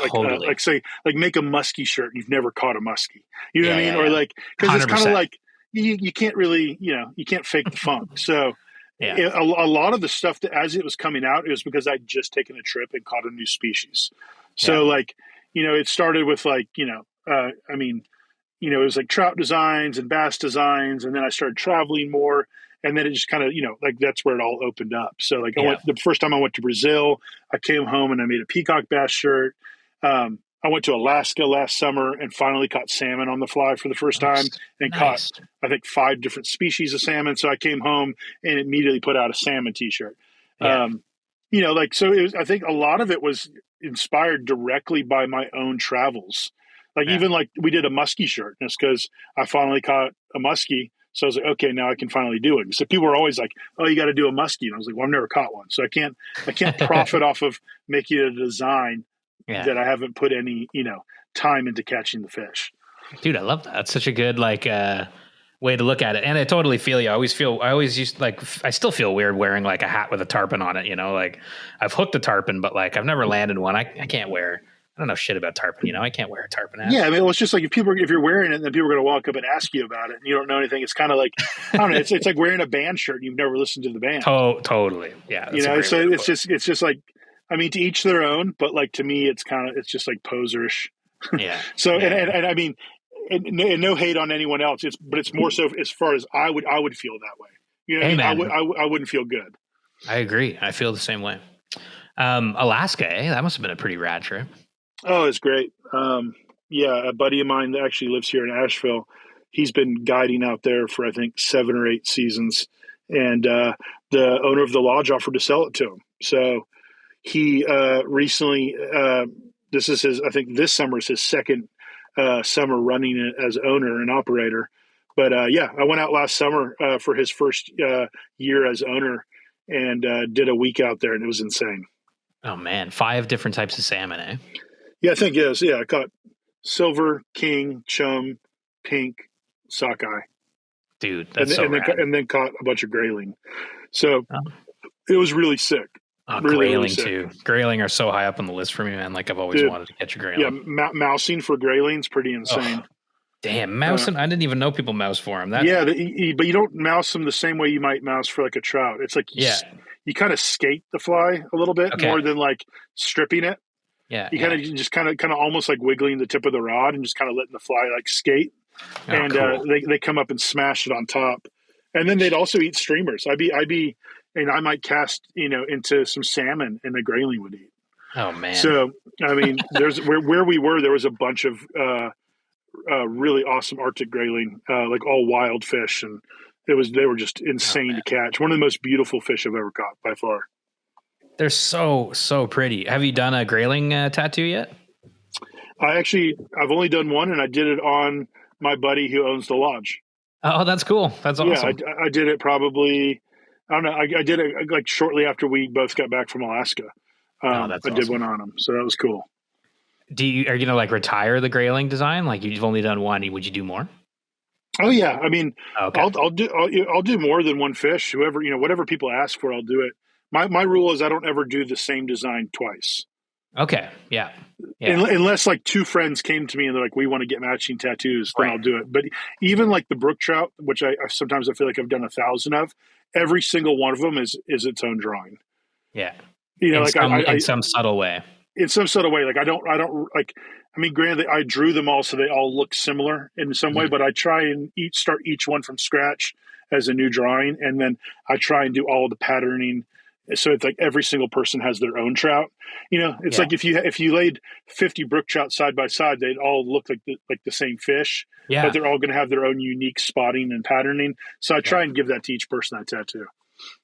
make a musky shirt and you've never caught a musky. You know what I mean? Or like because it's kind of like you can't really you can't fake the funk. So a lot of the stuff that as it was coming out, it was because I'd just taken a trip and caught a new species. So like. It started with like, it was like trout designs and bass designs. And then I started traveling more. And then it just kind of, like that's where it all opened up. So like the first time I went to Brazil, I came home and I made a peacock bass shirt. I went to Alaska last summer and finally caught salmon on the fly for the first time and caught, I think, 5 different species of salmon. So I came home and immediately put out a salmon t-shirt. So it was, I think a lot of it was inspired directly by my own travels. Like even like we did a musky shirt and it's because I finally caught a musky. So I was like, okay, now I can finally do it. So people were always like, oh, you got to do a musky. And I was like, well, I've never caught one. So I can't profit off of making a design that I haven't put any, time into catching the fish.
Dude, I love that. That's such a good, way to look at it. And I totally feel you. I still feel weird wearing like a hat with a tarpon on it, like I've hooked a tarpon, but like I've never landed one. I can't wear, I don't know shit about tarpon, I can't wear a tarpon hat.
Yeah. I mean, it's just like if you're wearing it, then people are going to walk up and ask you about it and you don't know anything. It's kind of like, I don't know. It's like wearing a band shirt and you've never listened to the band.
Totally. Yeah.
So it's just like, I mean, to each their own, but like, to me, it's just like poserish.
Yeah.
So, and I mean, and no hate on anyone else. But it's more so as far as I would feel that way. You know, I wouldn't feel good.
I agree. I feel the same way. Alaska, that must have been a pretty rad trip. Oh,
it's great. A buddy of mine that actually lives here in Asheville. He's been guiding out there for I think 7 or 8 seasons, and the owner of the lodge offered to sell it to him. So he recently, this this summer is his second summer running it as owner and operator. But I went out last summer for his first year as owner and did a week out there, and it was insane.
Oh man, 5 different types of salmon, eh?
Yeah, I think yes. Yeah, I caught silver, king, chum, pink, sockeye,
Dude, that's so rad.
and then caught a bunch of grayling. So
Oh,
it was really sick. Really, really
grayling
sick,
too. Grayling are so high up on the list for me, man. Like I've always
dude.
wanted to catch a
Yeah,
grayling.
mousing for grayling's pretty
Oh,
insane.
damn, mousing! I didn't even know people mouse for them. That
Yeah, but you don't mouse them the same way you might mouse for like a trout. It's like
yeah.
you kind of skate the fly a little bit
Okay.
more than like stripping it.
Yeah.
You kind of just kind of almost like wiggling the tip of the rod and just kind of letting the fly like skate,
Oh,
and
cool.
they come up and smash it on top, and then they'd also eat streamers. And I might cast into some salmon, and the grayling would eat.
Oh man.
So I mean, there's where we were. There was a bunch of really awesome Arctic grayling, like all wild fish, and they were just insane to catch. One of the most beautiful fish I've ever caught by far.
They're so pretty. Have you done a grayling tattoo yet?
I've only done one, and I did it on my buddy who owns the lodge.
Oh, that's cool. That's awesome.
Yeah, I did it probably. I don't know. I did it like shortly after we both got back from Alaska.
That's
I did
awesome.
one on him, so that was cool.
Are you gonna like retire the grayling design? Like you've only done one. Would you do more?
Oh yeah, I mean,
Okay.
I'll do more than one fish. Whatever people ask for, I'll do it. My rule is I don't ever do the same design twice.
Okay. Yeah.
Unless like two friends came to me and they're like, we want to get matching tattoos, then I'll do it. But even like the brook trout, which I sometimes I feel like I've done 1,000 of, every single one of them is its own drawing.
Yeah.
In
some subtle way.
In some sort of way, like I don't like. I mean, granted, I drew them all so they all look similar in some way, but I try and start each one from scratch as a new drawing, and then I try and do all the patterning. So it's like every single person has their own trout. It's like if you laid 50 brook trout side by side, they'd all look like the same fish, but they're all going to have their own unique spotting and patterning. So I try and give that to each person I tattoo.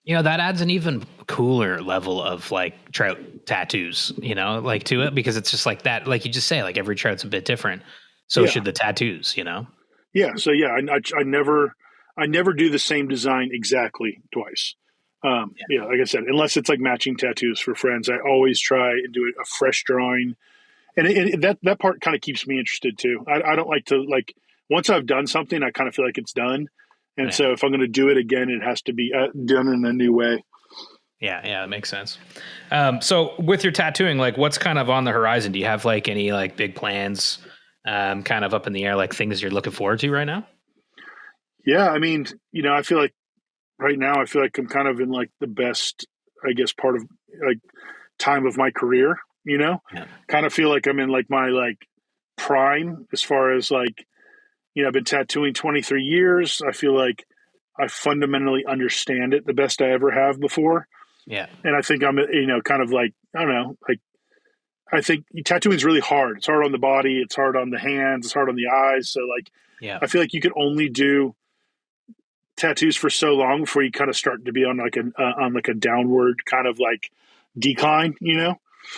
That adds an even cooler level of like trout tattoos, like to it, because it's just like that, like you just say, like every trout's a bit different. So should the tattoos,
Yeah. So yeah, I never do the same design exactly twice. Like I said, unless it's like matching tattoos for friends, I always try and do a fresh drawing, and that part kind of keeps me interested too. I don't like to like once I've done something, I kind of feel like it's done. And so if I'm going to do it again, it has to be done in a new way.
Yeah, that makes sense. So with your tattooing, like what's kind of on the horizon? Do you have like any like big plans kind of up in the air, like things you're looking forward to right now?
Yeah, I mean, I feel like right now, I feel like I'm kind of in like the best, I guess, part of like time of my career, kind of feel like I'm in like my like prime as far as like, I've been tattooing 23 years. I feel like I fundamentally understand it the best I ever have before.
Yeah.
And I think I'm, kind of like, I don't know, like, I think tattooing is really hard. It's hard on the body. It's hard on the hands. It's hard on the eyes. So like, I feel like you can only do tattoos for so long before you kind of start to be on like a downward kind of like decline,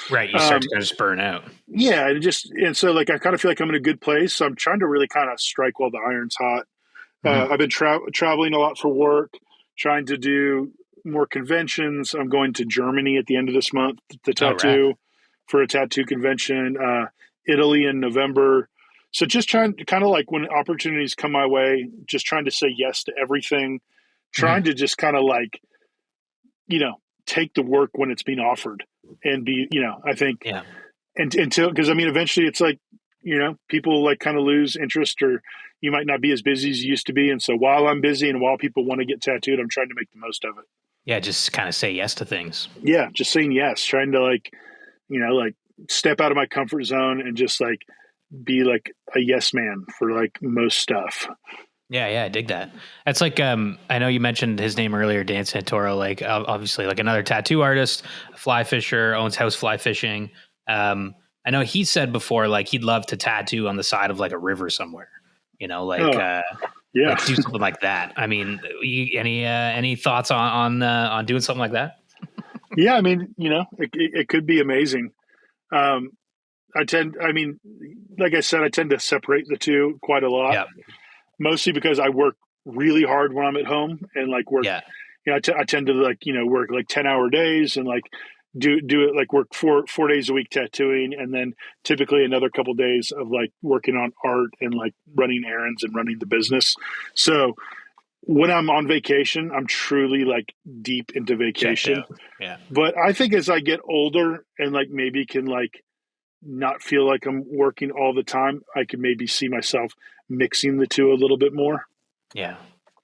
Right. You start to kind of just burn out.
Yeah. And so like, I kind of feel like I'm in a good place. So I'm trying to really kind of strike while the iron's hot. I've been traveling a lot for work, trying to do more conventions. I'm going to Germany at the end of this month to tattoo for a tattoo convention, Italy in November. So just trying to kind of like when opportunities come my way, just trying to say yes to everything, trying to just kind of like, take the work when it's being offered and be, I think, until, because I mean, eventually it's like, people like kind of lose interest or you might not be as busy as you used to be. And so while I'm busy and while people want to get tattooed, I'm trying to make the most of it.
Yeah. Just kind of say yes to things.
Yeah. Just saying yes, trying to like, like step out of my comfort zone and just like be like a yes man for like most stuff.
Yeah, I dig that. That's like I know you mentioned his name earlier, Dan Santoro. Like obviously, like another tattoo artist, fly fisher, owns house fly fishing. I know he said before, like he'd love to tattoo on the side of like a river somewhere. Like do something like that. I mean, any thoughts on doing something like that?
Yeah, I mean, it could be amazing. Like I said, I tend to separate the two quite a lot.
Yeah.
Mostly because I work really hard when I'm at home and like work. I tend to like, work like 10-hour days and like do it like work 4 days a week tattooing, and then typically another couple days of like working on art and like running errands and running the business. So when I'm on vacation, I'm truly like deep into
Checked
vacation.
out. Yeah.
But I think as I get older and like maybe can like not feel like I'm working all the time, I could maybe see myself mixing the two a little bit more.
Yeah.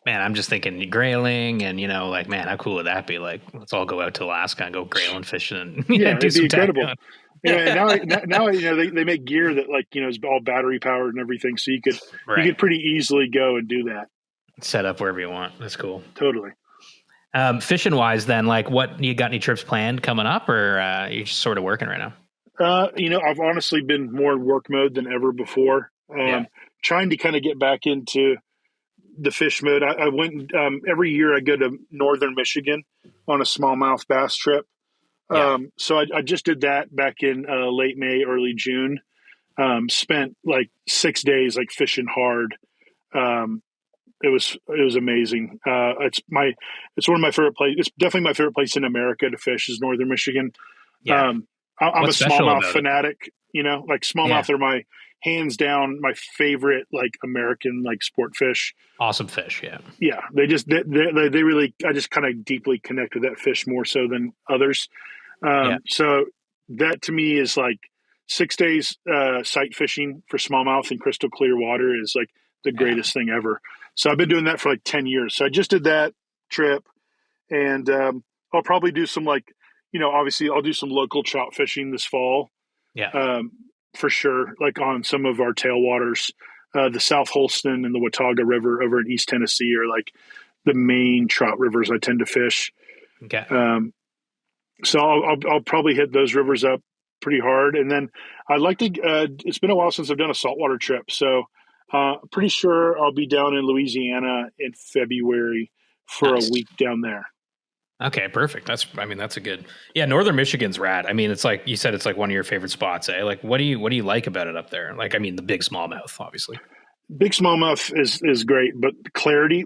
Man, I'm just thinking grayling and, like, man, how cool would that be? Like, let's all go out to Alaska and go grayling fishing and
Yeah,
do
it'd
some
be incredible.
tattooing.
And now they make gear that like, is all battery powered and everything. So you could pretty easily go and do that.
Set up wherever you want. That's cool.
Totally.
Fishing wise then, like what, you got any trips planned coming up, or you're just sort of working right now?
I've honestly been more in work mode than ever before. Trying to kind of get back into the fish mode. I went every year I go to northern Michigan on a smallmouth bass trip. So I just did that back in late May, early June. Spent like 6 days like fishing hard. It was amazing. It's one of my favorite places. It's definitely my favorite place in America to fish is northern Michigan.
Yeah.
I'm
What's
a smallmouth
special
fanatic. Like smallmouth are my hands down my favorite like American like sport fish.
Awesome fish. Yeah.
Yeah, they really, I just kind of deeply connect with that fish more so than others. So that to me is like 6 days sight fishing for smallmouth in crystal clear water is like the greatest thing ever. So I've been doing that for like 10 years. So I just did that trip, and I'll probably do some like, obviously I'll do some local trout fishing this fall.
Yeah.
For sure. Like on some of our tailwaters, the South Holston and the Watauga River over in East Tennessee are like the main trout rivers I tend to fish.
Okay.
So I'll probably hit those rivers up pretty hard. And then I'd like to, it's been a while since I've done a saltwater trip. So pretty sure I'll be down in Louisiana in February for a week down there.
Okay, perfect. That's a good, Northern Michigan's rad. I mean, it's like you said, it's like one of your favorite spots, eh? Like, what do you like about it up there? Like, I mean, the big smallmouth, obviously.
Big smallmouth is great, but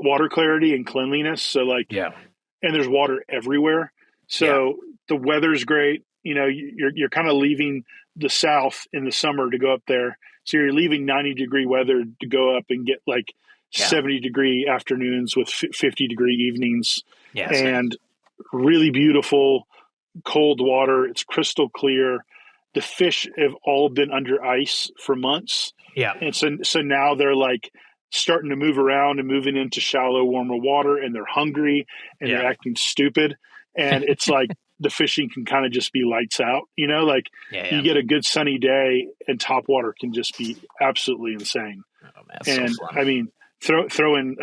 water clarity and cleanliness. So like, and there's water everywhere. So the weather's great. You're kind of leaving the South in the summer to go up there. So you're leaving 90-degree weather to go up and get like 70-degree afternoons with 50-degree evenings.
Yeah,
and really beautiful cold water. It's crystal clear. The fish have all been under ice for months.
Yeah.
And so now they're like starting to move around and moving into shallow, warmer water, and they're hungry and they're acting stupid. And it's like the fishing can kind of just be lights out, you get a good sunny day and top water can just be absolutely insane.
Oh man,
and
so fun.
I mean, throw in,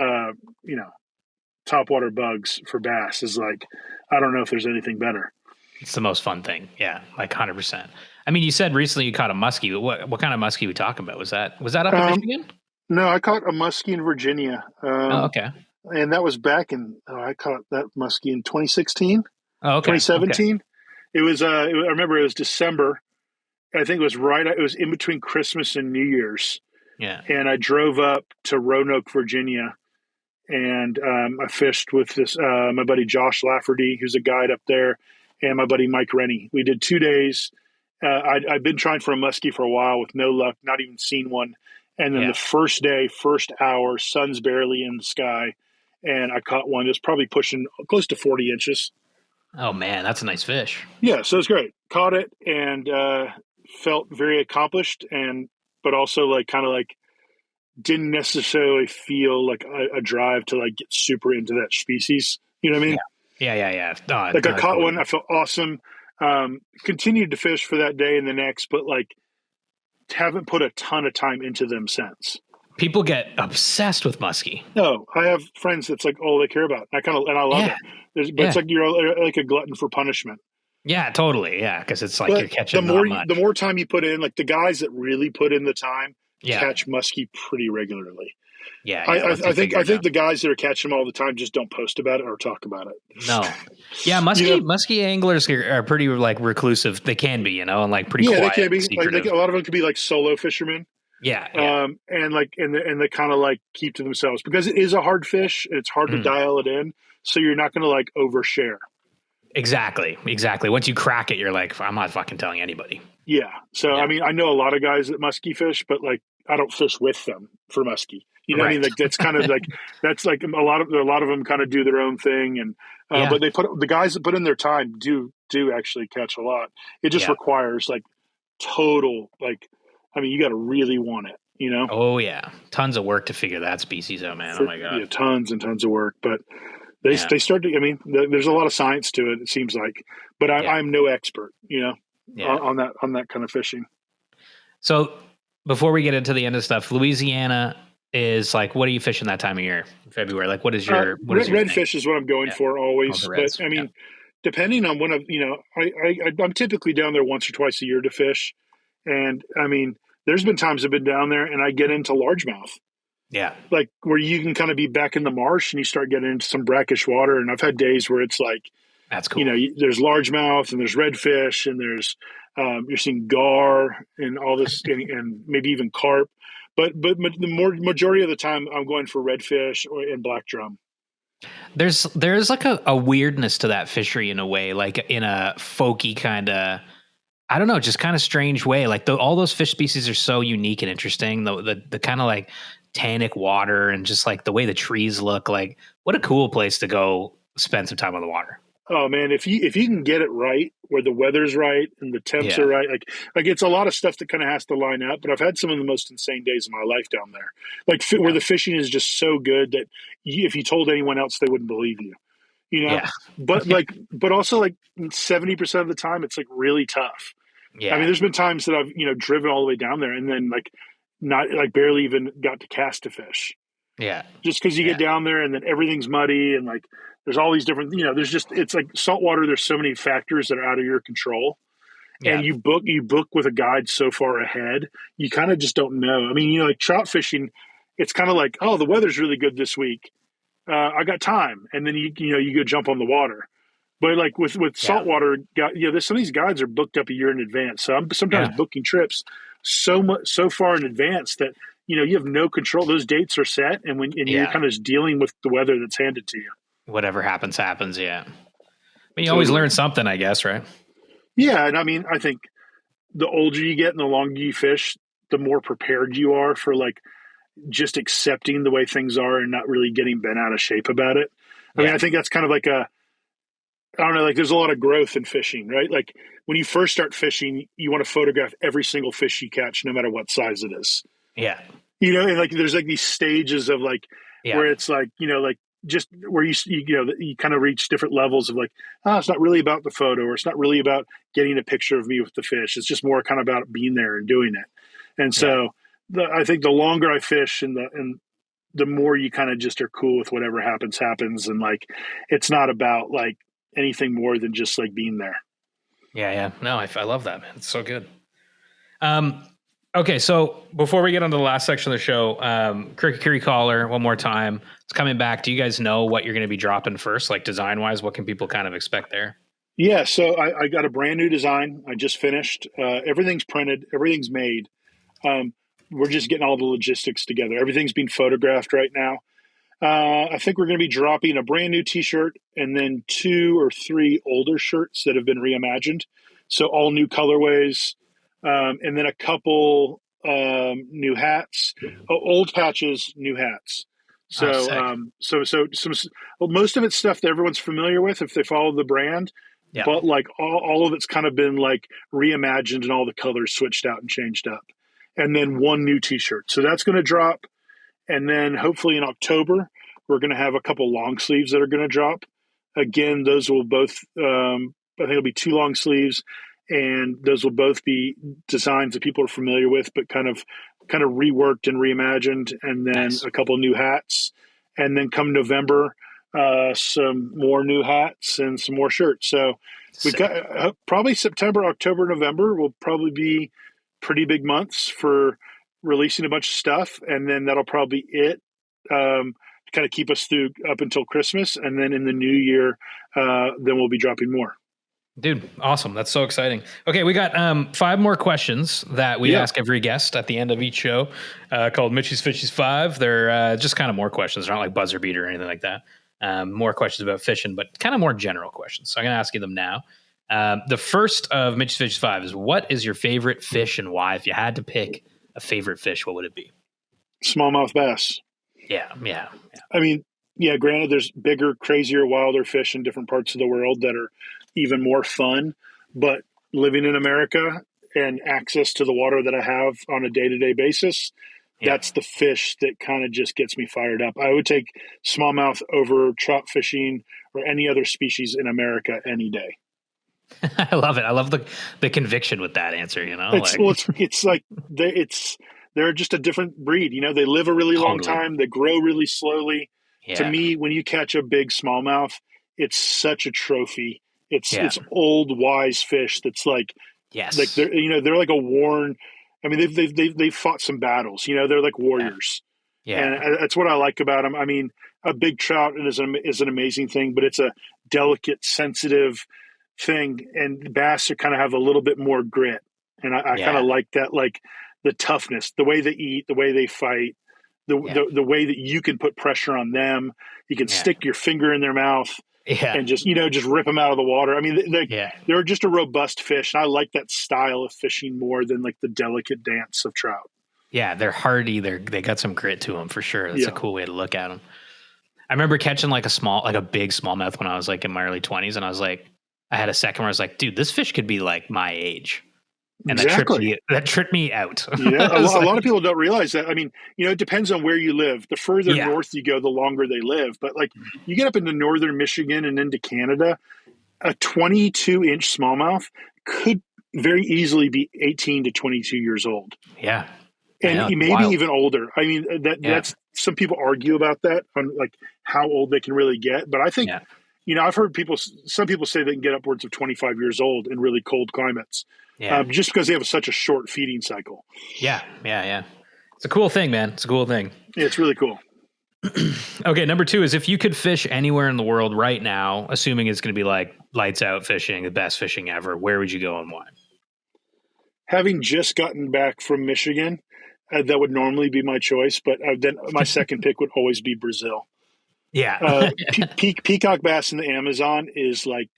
topwater bugs for bass is like, I don't know if there's anything better.
It's the most fun thing. Yeah, like 100%. I mean, you said recently you caught a muskie, but what kind of muskie are we talking about? Was that up in Michigan?
No, I caught a muskie in Virginia.
Okay.
And that was back in, I caught that muskie in 2016.
Oh, okay.
2017. Okay. It was, I remember it was December. I think it was in between Christmas and New Year's.
Yeah.
And I drove up to Roanoke, Virginia. And I fished with my buddy Josh Lafferty, who's a guide up there, and my buddy Mike Rennie. We did 2 days. I'd been trying for a muskie for a while with no luck, not even seen one. And then the first day, first hour, sun's barely in the sky, and I caught one. It was probably pushing close to 40 inches.
Oh, man, that's a nice fish.
Yeah, so it's great. Caught it and felt very accomplished, but also didn't necessarily feel like a drive to like get super into that species. You know what I mean?
Yeah.
I caught one. I felt awesome. Continued to fish for that day and the next, but like haven't put a ton of time into them since.
People get obsessed with muskie.
No, I have friends that's like all they care about. I love it. But it's like you're like a glutton for punishment.
Yeah, totally. Yeah, because it's like you're catching
the more time you put in, like the guys that really put in the time catch muskie pretty regularly.
Yeah,
I think the guys that are catching them all the time just don't post about it or talk about it.
No, yeah, muskie anglers are pretty like reclusive. They can be, and like pretty quiet.
They can be. Like, a lot of them could be like solo fishermen.
Yeah.
And they kind of like keep to themselves because it is a hard fish and it's hard to dial it in. So you're not going to like overshare.
Exactly. Once you crack it, you're like, I'm not fucking telling anybody.
Yeah. So,
Yeah.
I mean, I know a lot of guys that musky fish, but like, I don't fish with them for musky. You know what I mean?
Right.
Like, that's kind of like, that's like a lot of them kind of do their own thing. And,
Yeah.
but the guys that put in their time do actually catch a lot. It just requires like total, like, I mean, you got to really want it, you know?
Oh yeah. Tons of work to figure that species out, man. Oh my God.
Yeah, tons and tons of work, but they start to, I mean, there's a lot of science to it. It seems like, but I'm no expert, you know, on that kind of fishing.
So before we get into the end of stuff, Louisiana is like, what are you fishing that time of year? February. Like, what is your
redfish is what I'm going for always. But I mean, depending on when I'm typically down there once or twice a year to fish. And I mean, there's been times I've been down there and I get into largemouth.
Yeah.
Like where you can kind of be back in the marsh and you start getting into some brackish water. And I've had days where it's like,
that's cool.
You know, there's largemouth and there's redfish and there's, you're seeing gar and all this and maybe even carp. But the majority of the time I'm going for redfish and black drum.
There's like a weirdness to that fishery in a way, like in a folky kind of, I don't know, just kind of strange way. Like all those fish species are so unique and interesting. The kind of like tannic water and just like the way the trees look. Like, what a cool place to go spend some time on the water.
Oh man, if you can get it right, where the weather's right and the temps are right, like it's a lot of stuff that kind of has to line up. But I've had some of the most insane days of my life down there, like where the fishing is just so good that if you told anyone else, they wouldn't believe you. You know, but also like 70% of the time, it's like really tough.
Yeah,
I mean, there's been times that I've driven all the way down there and then like not like barely even got to cast a fish.
Yeah,
just because you get down there and then everything's muddy and like there's all these different, there's just, it's like saltwater. There's so many factors that are out of your control. And you book with a guide so far ahead, you kind of just don't know. I mean, like trout fishing, it's kind of like, oh, the weather's really good this week. I got time. And then you go jump on the water. But like with saltwater, there's some of these guides are booked up a year in advance. So I'm sometimes booking trips so far in advance that, you have no control. Those dates are set. And you're kind of just dealing with the weather that's handed to you.
Whatever happens. Yeah. But you always learn something, I guess, right?
Yeah. And I mean, I think the older you get and the longer you fish, the more prepared you are for like just accepting the way things are and not really getting bent out of shape about it. I mean, I think that's kind of like I don't know, like there's a lot of growth in fishing, right? Like when you first start fishing, you want to photograph every single fish you catch, no matter what size it is.
Yeah.
And like there's like these stages of like where it's like, like just where you kind of reach different levels of like, it's not really about the photo or it's not really about getting a picture of me with the fish. It's just more kind of about being there and doing it. And so I think the longer I fish and the more you kind of just are cool with whatever happens. And like, it's not about like anything more than just like being there.
Yeah. No, I love that, man. It's so good. Okay, so before we get on to the last section of the show, Crooked Creek Holler, one more time. It's coming back. Do you guys know what you're going to be dropping first, like design-wise? What can people kind of expect there?
Yeah, so I got a brand new design. I just finished. Everything's printed. Everything's made. We're just getting all the logistics together. Everything's being photographed right now. I think we're going to be dropping a brand new T-shirt and then 2 or 3 older shirts that have been reimagined. So all new colorways. And then a couple new hats, old patches, new hats. So, most of it's stuff that everyone's familiar with if they follow the brand. Yeah. But like all of it's kind of been like reimagined and all the colors switched out and changed up. And then 1 new T-shirt. So that's going to drop. And then hopefully in October, we're going to have a couple long sleeves that are going to drop. Again, those will both, I think it'll be 2 long sleeves. And those will both be designs that people are familiar with, but kind of reworked and reimagined. And then a couple of new hats. And then come November, some more new hats and some more shirts. So we've got probably September, October, November will probably be pretty big months for releasing a bunch of stuff. And then that'll probably be it to kind of keep us through up until Christmas. And then in the new year, then we'll be dropping more.
Dude, awesome. That's so exciting. Okay, we got 5 more questions that we ask every guest at the end of each show called Mitchie's Fishies 5. They're just kind of more questions. They're not like buzzer beater or anything like that. more questions about fishing, but kind of more general questions. So I'm going to ask you them now. The first of Mitch's Fish 5 is, what is your favorite fish and why? If you had to pick a favorite fish, what would it be?
Smallmouth bass.
Yeah.
I mean, yeah, granted, there's bigger, crazier, wilder fish in different parts of the world that are even more fun. But living in America and access to the water that I have on a day-to-day basis, that's the fish that kind of just gets me fired up. I would take smallmouth over trout fishing or any other species in America any day.
I love it. I love the conviction with that answer.
They're just a different breed. They live a really long time. They grow really slowly. Yeah. To me, when you catch a big smallmouth, it's such a trophy. It's old wise fish. That's like they're like a worn. I mean, they've fought some battles. They're like warriors. Yeah. And that's what I like about them. I mean, a big trout is an amazing thing, but it's a delicate, sensitive thing, and bass kind of have a little bit more grit, and I kind of like that, like the toughness, the way they eat, the way they fight, the way that you can put pressure on them. You can stick your finger in their mouth and just rip them out of the water. I mean, they're just a robust fish, and I like that style of fishing more than like the delicate dance of trout.
Yeah, they're hardy. They got some grit to them for sure. That's a cool way to look at them. I remember catching like a big smallmouth when I was like in my early 20s, and I was like, I had a second where I was like, dude, this fish could be like my age. And that tripped me out.
Yeah, a lot of people don't realize that. I mean, it depends on where you live. The further north you go, the longer they live. But like you get up into northern Michigan and into Canada, a 22-inch smallmouth could very easily be 18 to 22 years old.
Yeah.
And maybe even older. I mean, that's some people argue about that on like how old they can really get. But I think I've heard some people say they can get upwards of 25 years old in really cold climates, just because they have such a short feeding cycle.
Yeah. It's a cool thing, man. It's a cool thing.
Yeah, it's really cool.
Okay, number 2 is, if you could fish anywhere in the world right now, assuming it's going to be like lights out fishing, the best fishing ever, where would you go and why?
Having just gotten back from Michigan, that would normally be my choice, but then my second pick would always be Brazil.
Yeah.
Peacock bass in the Amazon is like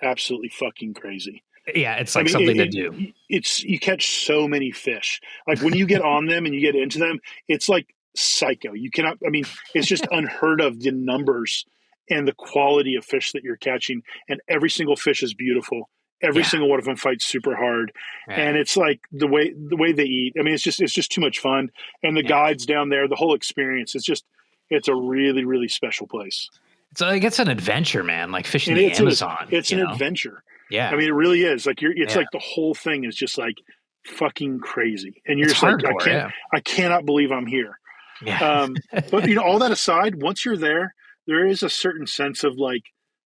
absolutely fucking crazy.
Yeah, it's like something to do.
You catch so many fish. Like when you get on them and you get into them, it's like psycho. You cannot, I mean, it's just unheard of, the numbers and the quality of fish that you're catching. And every single fish is beautiful. Every single one of them fights super hard. Yeah. And it's like the way they eat. I mean, it's just too much fun. And the guides down there, the whole experience, it's a really, really special place.
So like, it's an adventure, man. Like fishing the Amazon.
It's an adventure.
Yeah.
I mean, it really is. Like it's like the whole thing is just like fucking crazy. And you're just hardcore, like, I cannot believe I'm here. Yeah. But all that aside, once you're there is a certain sense of like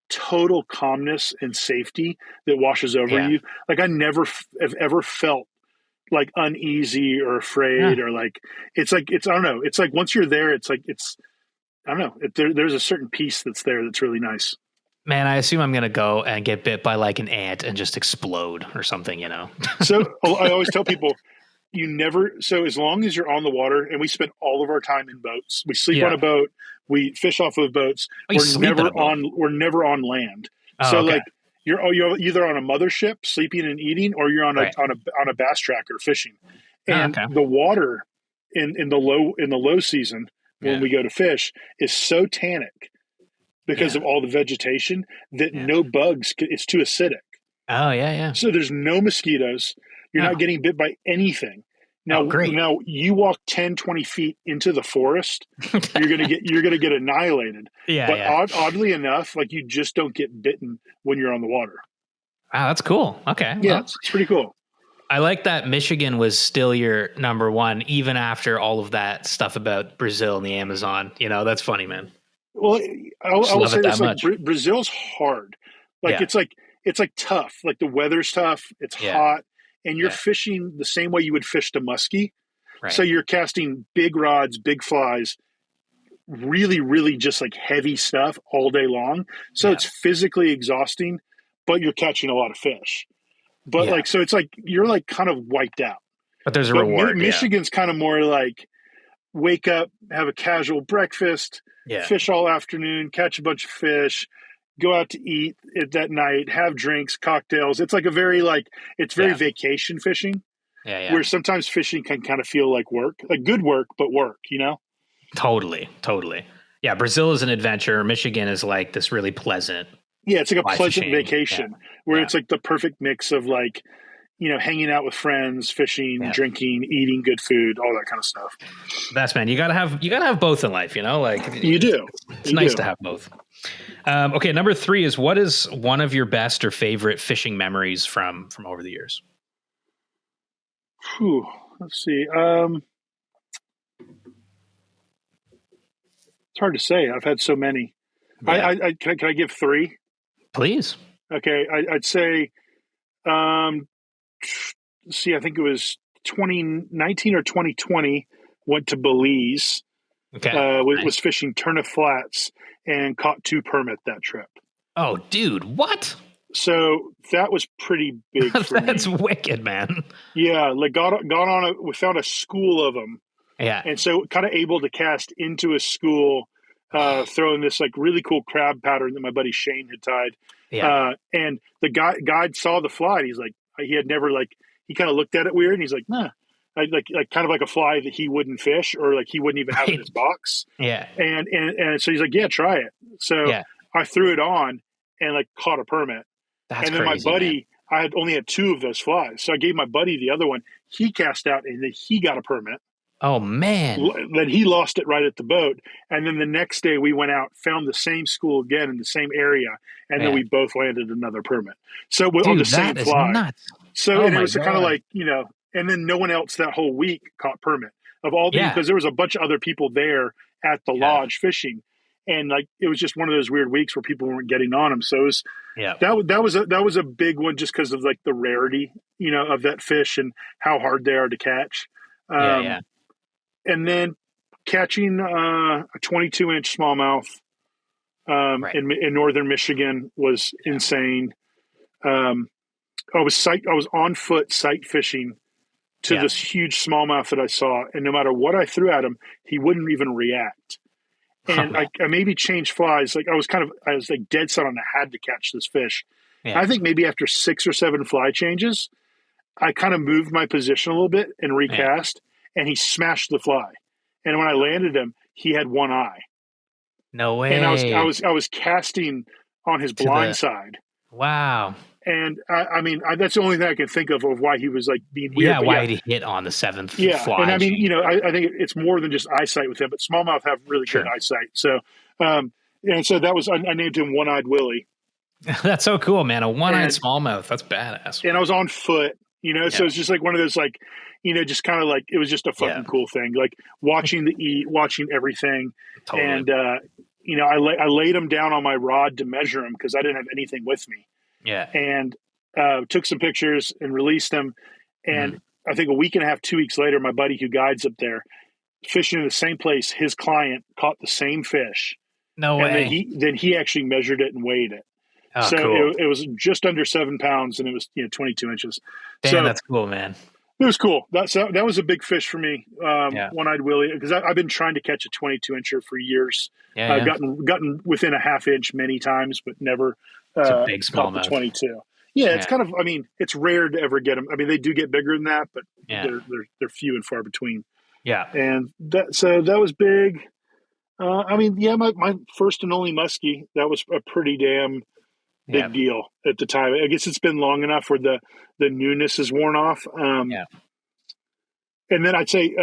total calmness and safety that washes over you. Like I never have ever felt like uneasy or afraid or like, I don't know. It's like, once you're there, I don't know. There's a certain peace that's there that's really nice.
Man, I assume I'm going to go and get bit by like an ant and just explode or something,
So I always tell people, so as long as you're on the water, and we spend all of our time in boats, we sleep on a boat, we fish off of boats, we're never on land. Oh, so like you're either on a mothership sleeping and eating, or you're on a bass tracker fishing. And the water in the low season when we go to fish is so tannic because of all the vegetation that no bugs, it's too acidic.
Oh yeah.
So there's no mosquitoes. You're not getting bit by anything. Now, now you walk 10, 20 feet into the forest, you're going to get annihilated. But oddly enough, like you just don't get bitten when you're on the water.
Wow, that's cool. Okay.
Yeah, it's pretty cool.
I like that Michigan was still your number one, even after all of that stuff about Brazil and the Amazon. That's funny, man.
Well, I will say this, like, Brazil's hard. Like it's like tough. Like the weather's tough. It's hot. And you're fishing the same way you would fish to muskie. Right. So you're casting big rods, big flies, really, really just like heavy stuff all day long. So it's physically exhausting, but you're catching a lot of fish. But so it's like, you're like kind of wiped out.
But there's a reward.
Michigan's kind of more like, wake up, have a casual breakfast, fish all afternoon, catch a bunch of fish, go out to eat it that night, have drinks, cocktails. It's like a very it's very vacation fishing. Where sometimes fishing can kind of feel like work, like good work, but work,
Totally. Yeah. Brazil is an adventure. Michigan is like this really pleasant.
Yeah. It's like a pleasant vacation where it's like the perfect mix of like, hanging out with friends, fishing, drinking, eating good food, all that kind of stuff.
Best, man. You gotta have both in life, like
you do.
It's nice to have both. Okay. Number 3 is, what is one of your best or favorite fishing memories from over the years?
Let's see. It's hard to say. I've had so many. Yeah. Can I give 3?
Please.
Okay. I'd say, I think it was 2019 or 2020, went to Belize.
Okay.
Was fishing Turnip Flats and caught 2 permit that trip.
Oh, dude, what?
So that was pretty big for
That's
me.
wicked, man.
Yeah, like we found a school of them.
Yeah.
And so kind of able to cast into a school, throwing this like really cool crab pattern that my buddy Shane had tied.
Yeah.
And the guide saw the fly, and he's like, he had never he kind of looked at it weird, and he's like, nah. Like kind of like a fly that he wouldn't fish, or like he wouldn't even have in his box.
Yeah.
And so he's like, yeah, try it. So I threw it on and like caught a permit.
That's
and then
crazy,
my buddy,
man.
I had only had 2 of those flies. So I gave my buddy the other one. He cast out and then he got a permit.
Oh, man.
Then he lost it right at the boat. And then the next day we went out, found the same school again in the same area. And then we both landed another permit. So on the same fly.
Nuts.
So and it was kind of like, and then no one else that whole week caught permit of all the, because there was a bunch of other people there at the lodge fishing. And like, it was just one of those weird weeks where people weren't getting on them. So it was, that was a big one just because of like the rarity, of that fish and how hard they are to catch. And then catching a 22-inch smallmouth in northern Michigan was insane. I was on foot sight fishing to this huge smallmouth that I saw, and no matter what I threw at him, he wouldn't even react. And I maybe changed flies. Like I was like dead set on I had to catch this fish. I think maybe after 6 or 7 fly changes, I kind of moved my position a little bit and recast, and he smashed the fly. And when I landed him, he had one eye.
No way.
And I was casting on his blind side.
Wow.
And I mean, that's the only thing I can think of why he was like being weird.
Yeah, why did he hit on the 7th fly?
And I mean, I think it's more than just eyesight with him, but smallmouth have really good eyesight. So, and so that was, I named him One-Eyed Willie.
That's so cool, man. A one-eyed smallmouth. That's badass.
And I was on foot, so it's just like one of those, like, just kind of like, it was just a fucking cool thing. Like watching the eat, watching everything. Totally. And, I laid him down on my rod to measure him because I didn't have anything with me.
Yeah.
And took some pictures and released them. And I think a week and a half, 2 weeks later, my buddy who guides up there, fishing in the same place, his client caught the same fish.
No way.
And then he actually measured it and weighed it.
Oh,
so
cool.
it was just under 7 pounds, and it was 22 inches.
Damn, that's cool, man.
It was cool. That was a big fish for me. One-Eyed Willie, because I've been trying to catch a 22-incher for years. I've gotten within a half inch many times, but never
it's a big
caught the 22. Yeah, it's kind of. I mean, it's rare to ever get them. I mean, they do get bigger than that, but they're few and far between. Yeah, and that was big. I mean, my first and only muskie. That was a pretty damn big deal at the time. I guess it's been long enough where the newness is worn off. And then I'd say,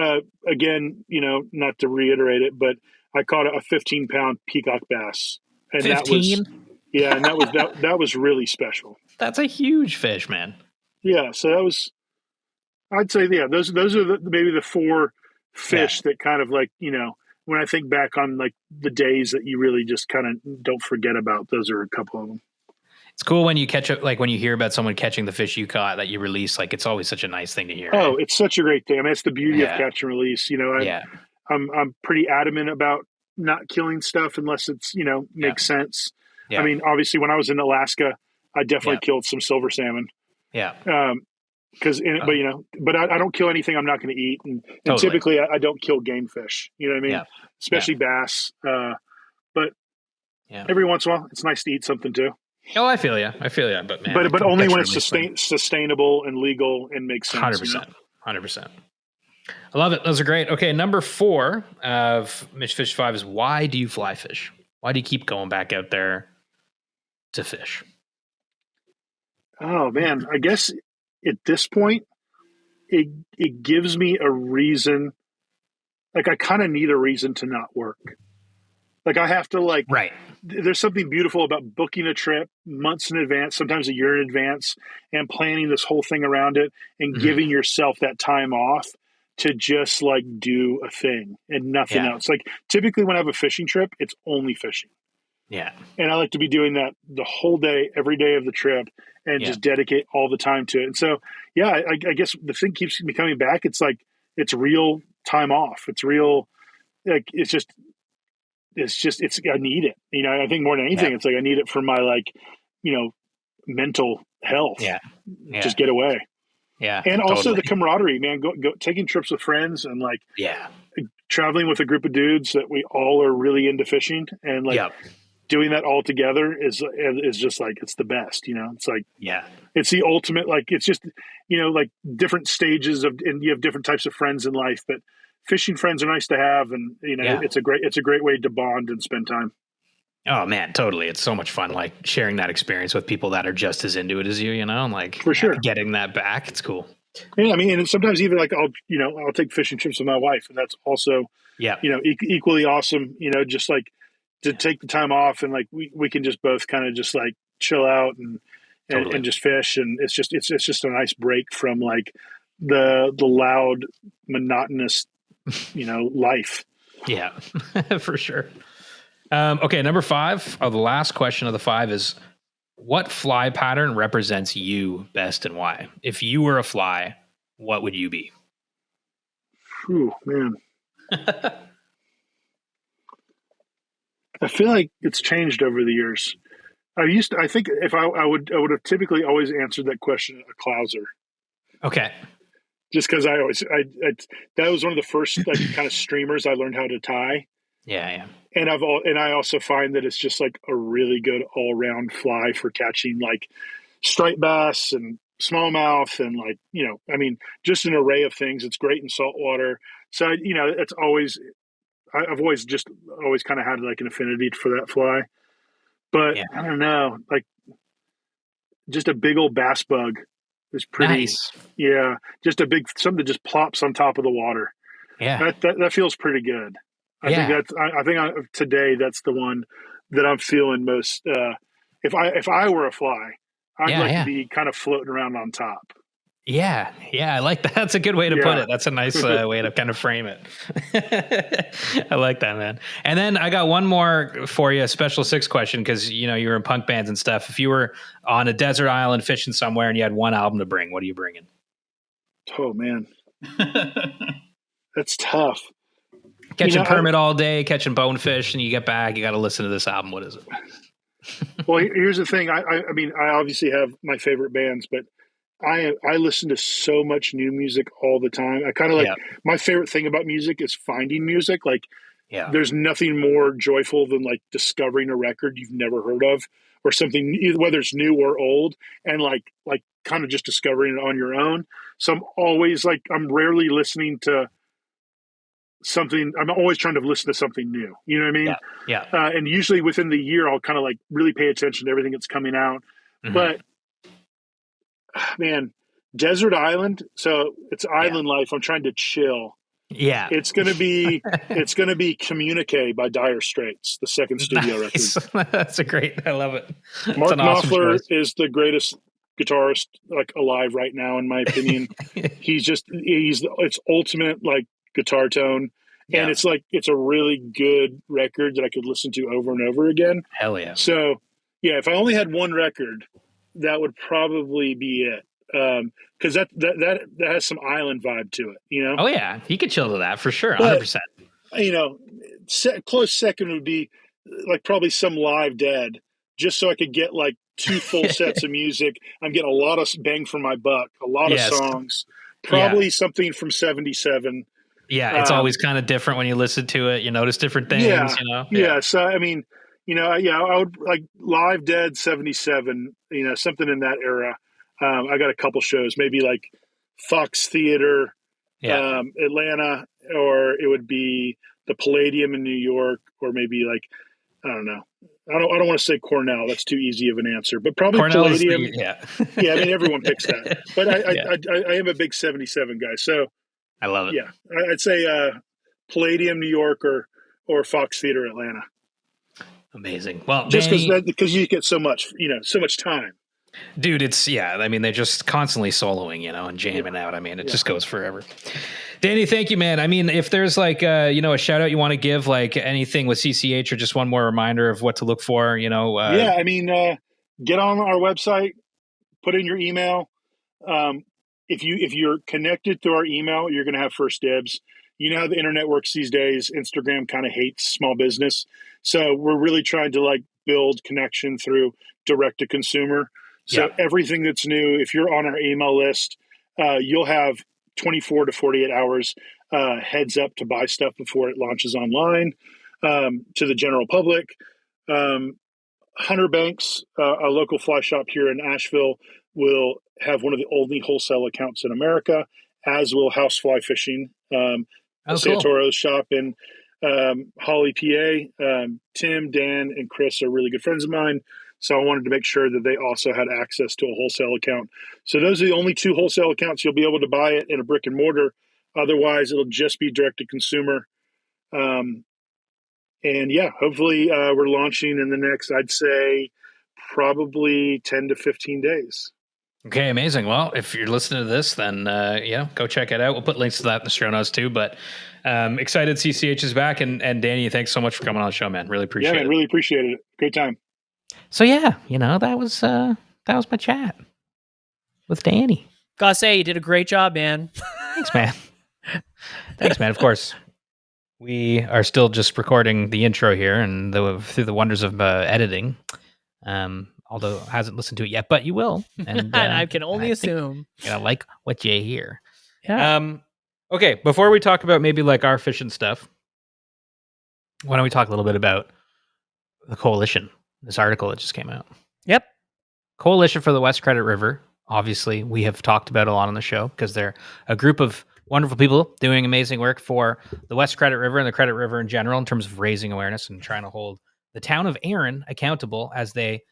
again, not to reiterate it, but I caught a 15-pound peacock bass. And
15?
That was really special.
That's a huge fish, man.
Yeah. So that was, I'd say, those are maybe the 4 fish that kind of like, when I think back on like the days that you really just kind of don't forget about, those are a couple of them.
It's cool when you catch up, like when you hear about someone catching the fish you caught that you release. Like it's always such a nice thing to hear.
Oh, right? It's such a great thing. I mean, it's the beauty of catch and release. I'm pretty adamant about not killing stuff unless it's makes sense. Yeah. I mean, obviously, when I was in Alaska, I definitely killed some silver salmon.
Yeah.
but I don't kill anything I'm not going to eat, and
Totally.
typically I don't kill game fish. You know what I mean?
Yeah.
Especially bass. But
Yeah.
every once in a while, it's nice to eat something too.
Oh, I feel you. But man,
But only when it's sustainable and legal and makes sense.
100%. 100%. I love it. Those are great. Okay, number 4 of Mitch Fish 5 is, why do you fly fish? Why do you keep going back out there to fish?
Oh man, I guess at this point, it gives me a reason. Like, I kind of need a reason to not work. Like, I have to
right.
There's something beautiful about booking a trip months in advance, sometimes a year in advance, and planning this whole thing around it and giving yourself that time off to just do a thing and nothing else. Like, typically when I have a fishing trip, it's only fishing.
Yeah.
And I like to be doing that the whole day, every day of the trip, and just dedicate all the time to it. And so, I guess the thing keeps me coming back. It's it's real time off. It's real. I need it. I think more than anything, it's I need it for my mental health.
Yeah.
Just get away.
Yeah.
And also the camaraderie, man, go taking trips with friends and traveling with a group of dudes that we all are really into fishing, and doing that all together is just it's the best, it's it's the ultimate, it's just, different stages and you have different types of friends in life, but fishing friends are nice to have. And, it's a great way to bond and spend time.
Oh man, totally. It's so much fun, sharing that experience with people that are just as into it as you,
for sure,
getting that back. It's cool.
Yeah. I mean, and sometimes even I'll take fishing trips with my wife, and that's also, equally awesome, just to take the time off, and we can just both kind of just chill out and just fish. And it's just a nice break from the loud, monotonous, life.
Yeah, for sure. Okay, number 5, the last question of the 5 is, what fly pattern represents you best and why? If you were a fly, what would you be?
Ooh, man. I feel like it's changed over the years. I think if I would have typically always answered that question a clouser.
Okay.
Just because that was one of the first kind of streamers I learned how to tie.
Yeah.
And I also find that it's just a really good all around fly for catching striped bass and smallmouth and just an array of things. It's great in saltwater. So it's always, I've always kind of had an affinity for that fly. But I don't know, just a big old bass bug is pretty
nice.
Yeah, just something that just plops on top of the water.
Yeah,
that feels pretty good. I think today that's the one that I'm feeling most. If I were a fly, I'd like to be kind of floating around on top.
Yeah, I like that. That's a good way to put it. That's a nice way to kind of frame it. I like that, man. And then I got one more for you, a special 6 question, because you were in punk bands and stuff. If you were on a desert island fishing somewhere and you had one album to bring, what are you bringing?
Oh man, that's tough.
Catching permit all day, catching bonefish, and you get back, you got to listen to this album. What is it?
Well, here's the thing. I mean, I obviously have my favorite bands, but I listen to so much new music all the time. I kind of my favorite thing about music is finding music. There's nothing more joyful than discovering a record you've never heard of, or something, whether it's new or old, and kind of just discovering it on your own. So I'm always I'm rarely listening to something. I'm always trying to listen to something new. You know what I mean?
Yeah.
And usually within the year, I'll kind of really pay attention to everything that's coming out. Mm-hmm. But man, desert island. So it's island life. I'm trying to chill.
Yeah.
It's going to be Communique by Dire Straits, the second studio record.
That's I love it.
Mark Knopfler is the greatest guitarist alive right now, in my opinion. It's ultimate guitar tone. Yeah. And it's a really good record that I could listen to over and over again.
Hell yeah.
So yeah, if I only had one record, that would probably be it. Because that has some island vibe to it,
Oh yeah, you could chill to that for sure, 100%.
Close second would be probably some Live Dead, just so I could get 2 full sets of music. I'm getting a lot of bang for my buck, a lot of
Yes.
songs, probably something from 77.
Yeah, it's always kind of different when you listen to it. You notice different things,
Yeah.
you know?
Yeah. So, I mean, I would like Live Dead 77, something in that era. I got a couple shows, maybe like Fox Theater,
Yeah.
Atlanta, or it would be the Palladium in New York, or maybe like, I don't know. I don't want to say Cornell. That's too easy of an answer, but probably
Cornell is
Palladium.
yeah.
Yeah, I mean everyone picks that, but
Yeah.
I am a big 77 guy, so
I love it.
yeah, I'd say Palladium, New York, or Fox Theater, Atlanta.
Amazing. Well,
Just
Danny,
because you get so much time.
dude, it's I mean, they're just constantly soloing, and jamming out. I mean, it just goes forever. Danny, thank you, man. I mean, if there's like a shout out you want to give, like anything with CCH, or just one more reminder of what to look for,
yeah, I mean, get on our website, put in your email. If you're connected through our email, you're going to have first dibs. You know how the internet works these days. Instagram kind of hates small business, so we're really trying to like build connection through direct to consumer. So everything that's new, if you're on our email list, you'll have 24 to 48 hours heads up to buy stuff before it launches online to the general public. Hunter Banks, a local fly shop here in Asheville, will have one of the only wholesale accounts in America, as will House Fly Fishing, Santoro's shop in Holly, PA. Tim, Dan, and Chris are really good friends of mine, so I wanted to make sure that they also had access to a wholesale account. So those are the only 2 wholesale accounts you'll be able to buy it in a brick and mortar. Otherwise, it'll just be direct to consumer. And yeah, hopefully we're launching in the next, I'd say, probably 10 to 15 days.
Okay, amazing. Well, if you're listening to this, then go check it out. We'll put links to that in the show notes too. But excited CCH is back, and Danny, thanks so much for coming on the show, man. Really appreciate it.
Yeah, man, really appreciated it. Great time.
So that was my chat with Danny.
Gotta say, you did a great job, man.
Thanks, man. Thanks, man. Of course, we are still just recording the intro here, and through the wonders of editing. Although hasn't listened to it yet, but you will. And
I can only assume.
You're gonna like what you hear.
Yeah.
Okay, before we talk about maybe like our fishing stuff, why don't we talk a little bit about the Coalition, this article that just came out?
Yep.
Coalition for the West Credit River. Obviously, we have talked about a lot on the show because they're a group of wonderful people doing amazing work for the West Credit River and the Credit River in general in terms of raising awareness and trying to hold the town of Erin accountable as they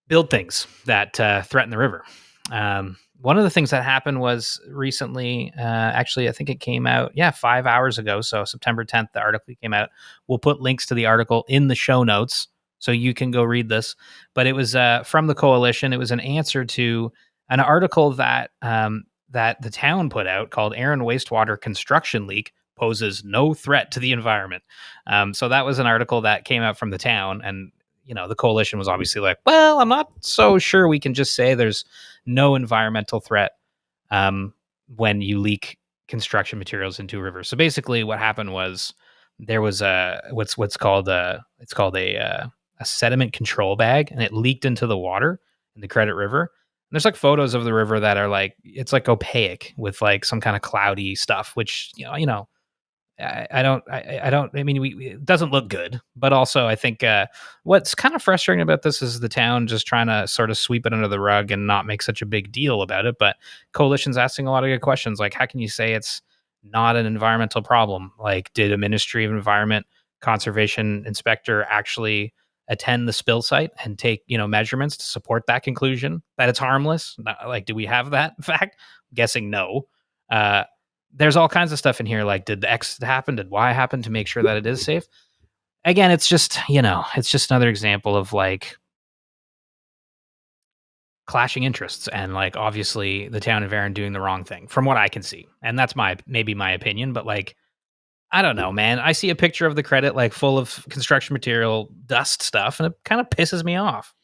build things that threaten the river. One of the things that happened was recently, actually, I think it came out, 5 hours ago. So September 10th, the article came out. We'll put links to the article in the show notes so you can go read this. But it was from the Coalition. It was an answer to an article that that the town put out called Erin Wastewater Construction Leak Poses No Threat to the Environment. So that was an article that came out from the town, and the Coalition was obviously like, well, I'm not so sure we can just say there's no environmental threat when you leak construction materials into a river. So basically what happened was there was what's called a sediment control bag, and it leaked into the water in the Credit River. And there's like photos of the river that are like, it's like opaque with like some kind of cloudy stuff, which, it doesn't look good, but also I think what's kind of frustrating about this is the town just trying to sort of sweep it under the rug and not make such a big deal about it. But Coalition's asking a lot of good questions. Like, how can you say it's not an environmental problem? Like, did a Ministry of Environment conservation inspector actually attend the spill site and take, measurements to support that conclusion that it's harmless? Like, do we have that fact? I'm guessing no. There's all kinds of stuff in here. Like, did X happen? Did Y happen to make sure that it is safe? Again, it's just, it's just another example of like clashing interests and like, obviously the town of Erin doing the wrong thing from what I can see. And that's maybe my opinion, but like, I don't know, man. I see a picture of the credit like full of construction material, dust stuff, and it kind of pisses me off.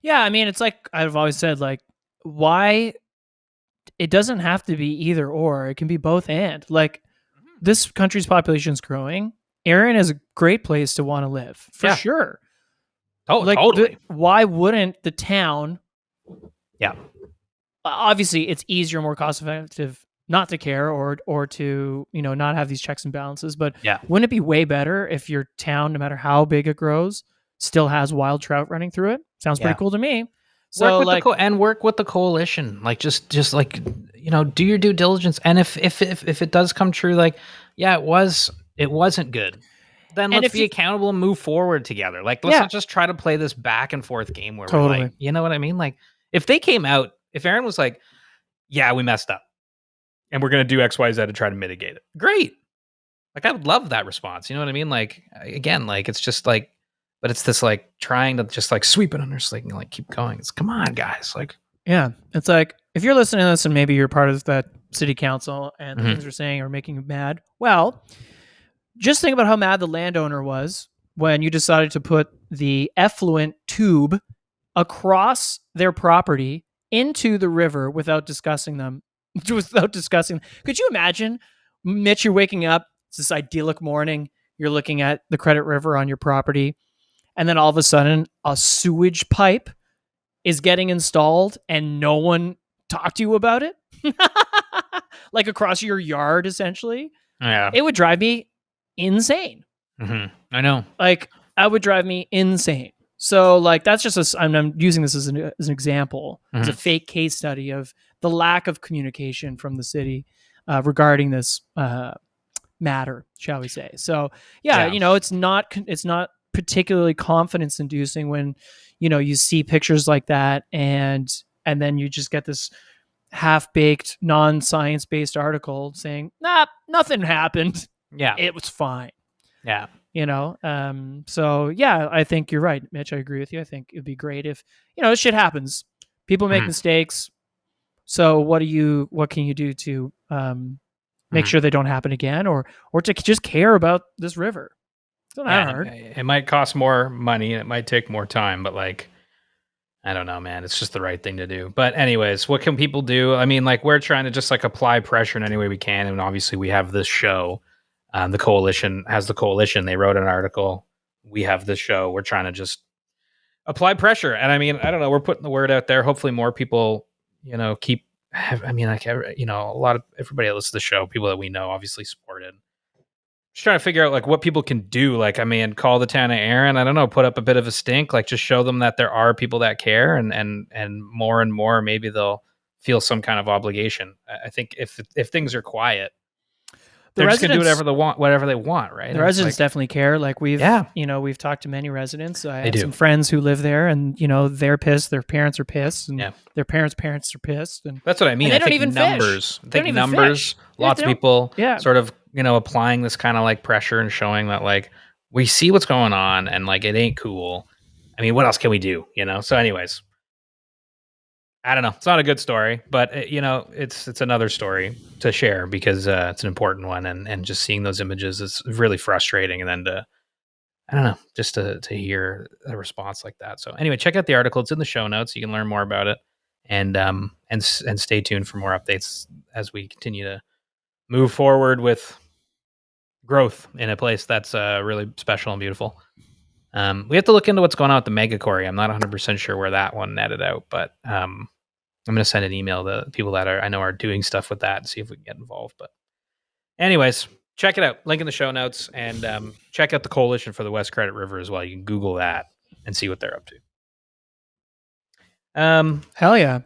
Yeah. I mean, it's like I've always said, like, why it doesn't have to be either or. It can be both and. Like, this country's population is growing. Erin is a great place to want to live, for sure.
Oh,
like
totally.
why wouldn't the town?
Yeah.
Obviously, it's easier, more cost effective not to care or to not have these checks and balances. But
Yeah.
wouldn't it be way better if your town, no matter how big it grows, still has wild trout running through it? Sounds pretty cool to me. So
work with the coalition. Like just like do your due diligence. And if it does come true, like it wasn't good. Then
And
let's
if
be
you-
accountable and move forward together. Like let's not just try to play this back and forth game where we're
Totally.
like, you know what I mean? Like if they came out, if Aaron was like, yeah, we messed up and we're gonna do XYZ to try to mitigate it. Great. Like I would love that response. You know what I mean? Like again, like it's just like, but it's this like trying to just like sweep it under sleek and like keep going. It's come on, guys. Like
yeah, it's like if you're listening to this and maybe you're part of that city council and the
Mhm.
things we're saying are making you mad. Well, just think about how mad the landowner was when you decided to put the effluent tube across their property into the river without discussing them. Could you imagine, Mitch? You're waking up. It's this idyllic morning. You're looking at the Credit River on your property, and then all of a sudden, a sewage pipe is getting installed, and no one talked to you about it, like across your yard, essentially.
yeah,
It would drive me insane.
I know.
Like, that would drive me insane. So, like, that's just I'm using this as an example, as a fake case study of the lack of communication from the city regarding this matter, shall we say? So, yeah, it's not particularly confidence inducing when you see pictures like that, and then you just get this half baked, non science based article saying, "Nah, nothing happened.
Yeah,
It was fine."
Yeah.
So yeah, I think you're right, Mitch. I agree with you. I think it'd be great if, shit happens. People make mistakes. So what can you do to make sure they don't happen again, or to just care about this river? It's not that hard.
It might cost more money and it might take more time, but like, I don't know, man. It's just the right thing to do. But anyways, what can people do? I mean, like we're trying to just like apply pressure in any way we can. And obviously we have this show. The coalition has the coalition. They wrote an article. We have this show. We're trying to just apply pressure. And I mean, I don't know. We're putting the word out there. Hopefully more people, keep, I mean, like, a lot of everybody that listens to the show, people that we know obviously supported. Just trying to figure out like what people can do. Like, I mean, call the town of Aaron. I don't know, put up a bit of a stink, like just show them that there are people that care and more, maybe they'll feel some kind of obligation. I think if things are quiet, they're just gonna do whatever they want, right?
The residents definitely care. Like we've talked to many residents. I have some friends who live there, and they're pissed. Their parents are pissed, and their parents' parents are pissed. And
that's what I mean.
They
I
don't
think
even
numbers.
fish.
I think numbers. Lots of people, sort of, applying this kind of like pressure and showing that like we see what's going on and like it ain't cool. I mean, what else can we do? So, anyways. I don't know. It's not a good story, but it's another story to share because it's an important one, and just seeing those images is really frustrating. And then I don't know, just to hear a response like that. So anyway, check out the article. It's in the show notes. You can learn more about it, and stay tuned for more updates as we continue to move forward with growth in a place that's really special and beautiful. We have to look into what's going on with the mega quarry. I'm not 100% sure where that one netted out, but I'm going to send an email to people that I know are doing stuff with that and see if we can get involved. But anyways, check it out. Link in the show notes, and check out the Coalition for the West Credit River as well. You can Google that and see what they're up to.
Hell yeah.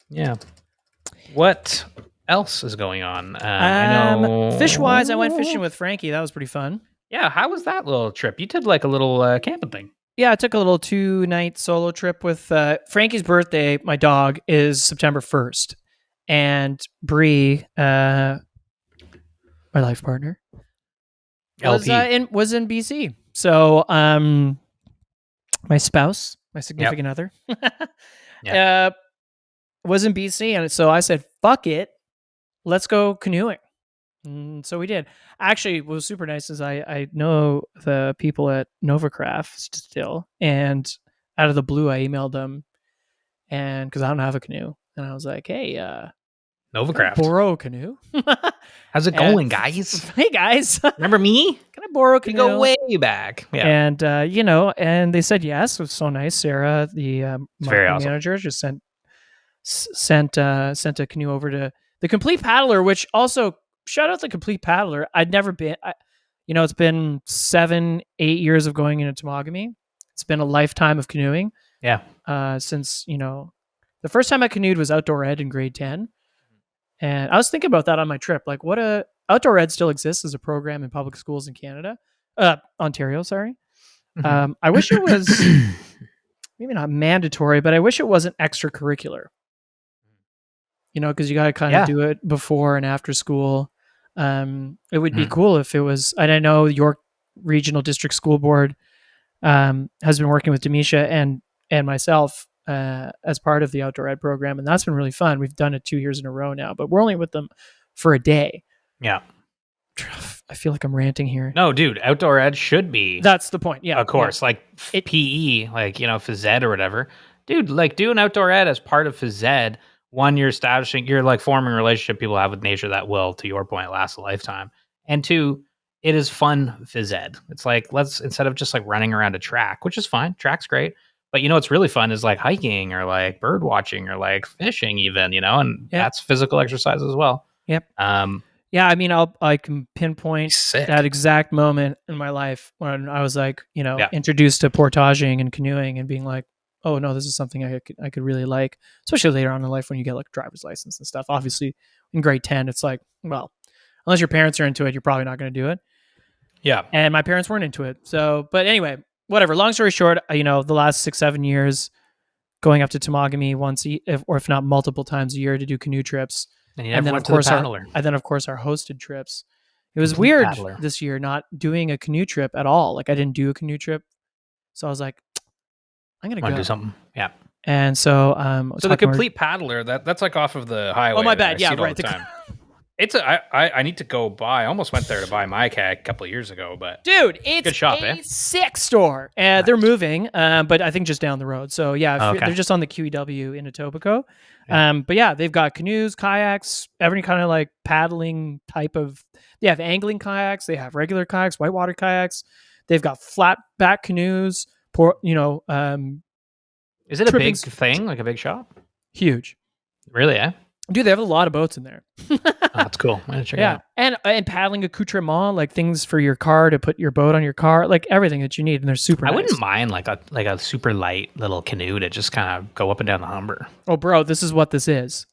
Yeah. What else is going on? I know
fish-wise, I went fishing with Frankie. That was pretty fun.
Yeah, how was that little trip? You did like a little camping thing.
Yeah, I took a little 2-night solo trip with Frankie's birthday. My dog is September 1st, and Bree, my life partner, was in BC. So, my spouse, my significant other, was in BC, and so I said, "Fuck it, let's go canoeing." And so we did. Actually, what was super nice is I know the people at Novacraft still, and out of the blue, I emailed them, and because I don't have a canoe, and I was like, "Hey,
Novacraft.
Borrow a canoe.
How's it going, guys?
Hey guys,
Remember me?
can I borrow a
We
canoe?
go way back. Yeah.
And and they said yes. It was so nice. Sarah, the
very
marketing
awesome.
manager, just sent a canoe over to the Complete Paddler, which also shout out the Complete Paddler. I'd never been. It's been 7-8 years of going into Temagami. It's been a lifetime of canoeing.
Yeah.
Since the first time I canoed was Outdoor Ed in grade 10. And I was thinking about that on my trip. Like, Outdoor Ed still exists as a program in public schools in Canada, Ontario. Sorry.
Mhm.
I wish it was maybe not mandatory, but I wish it wasn't extracurricular. Because you got to kind of do it before and after school. It would be cool if it was. And I know York Regional District School Board has been working with Demisha and myself as part of the Outdoor Ed program, and that's been really fun. We've done it 2 years in a row now, but we're only with them for a day.
Yeah.
I feel like I'm ranting here.
No, dude, Outdoor Ed should be.
That's the point. Yeah.
Of course.
Yeah.
Like PE, like, phys ed or whatever. Dude, like doing Outdoor Ed as part of phys ed, one, you're forming a relationship people have with nature that will, to your point, last a lifetime. And two, it is fun phys ed. It's like, instead of just like running around a track, which is fine. Track's great. But what's really fun is like hiking or like bird watching or like fishing even, and that's physical exercise as well.
Yep. Yeah, I mean, I can pinpoint that exact moment in my life when I was like, introduced to portaging and canoeing and being like, oh no, this is something I could really like, especially later on in life when you get like a driver's license and stuff. Obviously, in grade 10, it's like, well, unless your parents are into it, you're probably not going to do it.
Yeah.
And my parents weren't into it. So, but anyway, whatever. Long story short, the last 6-7 years, going up to Temagami once, or if not multiple times a year to do canoe trips.
And then of course our
hosted trips. It was weird this year not doing a canoe trip at all. Like I didn't do a canoe trip, so I was like, I'm gonna go
do something. Yeah.
And so,
so the Complete Paddler, that's like off of the highway.
Oh my bad. Yeah, right.
It's I need to go buy. I almost went there to buy my kayak a couple of years ago, but
dude, it's
good shop,
a sick store. Nice. They're moving, but I think just down the road. So yeah, they're just on the QEW in Etobicoke. Yeah. But yeah, they've got canoes, kayaks, every kind of like paddling type of. They have angling kayaks, they have regular kayaks, whitewater kayaks. They've got flat back canoes.
Is it a big thing, like a big shop?
Huge.
Really? Yeah.
Dude, they have a lot of boats in there.
That's cool. I'm gonna check it out.
And paddling accoutrement, like things for your car to put your boat on your car, like everything that you need, and they're super nice.
I wouldn't mind like a super light little canoe to just kind of go up and down the Humber.
Oh, bro, this is what this is.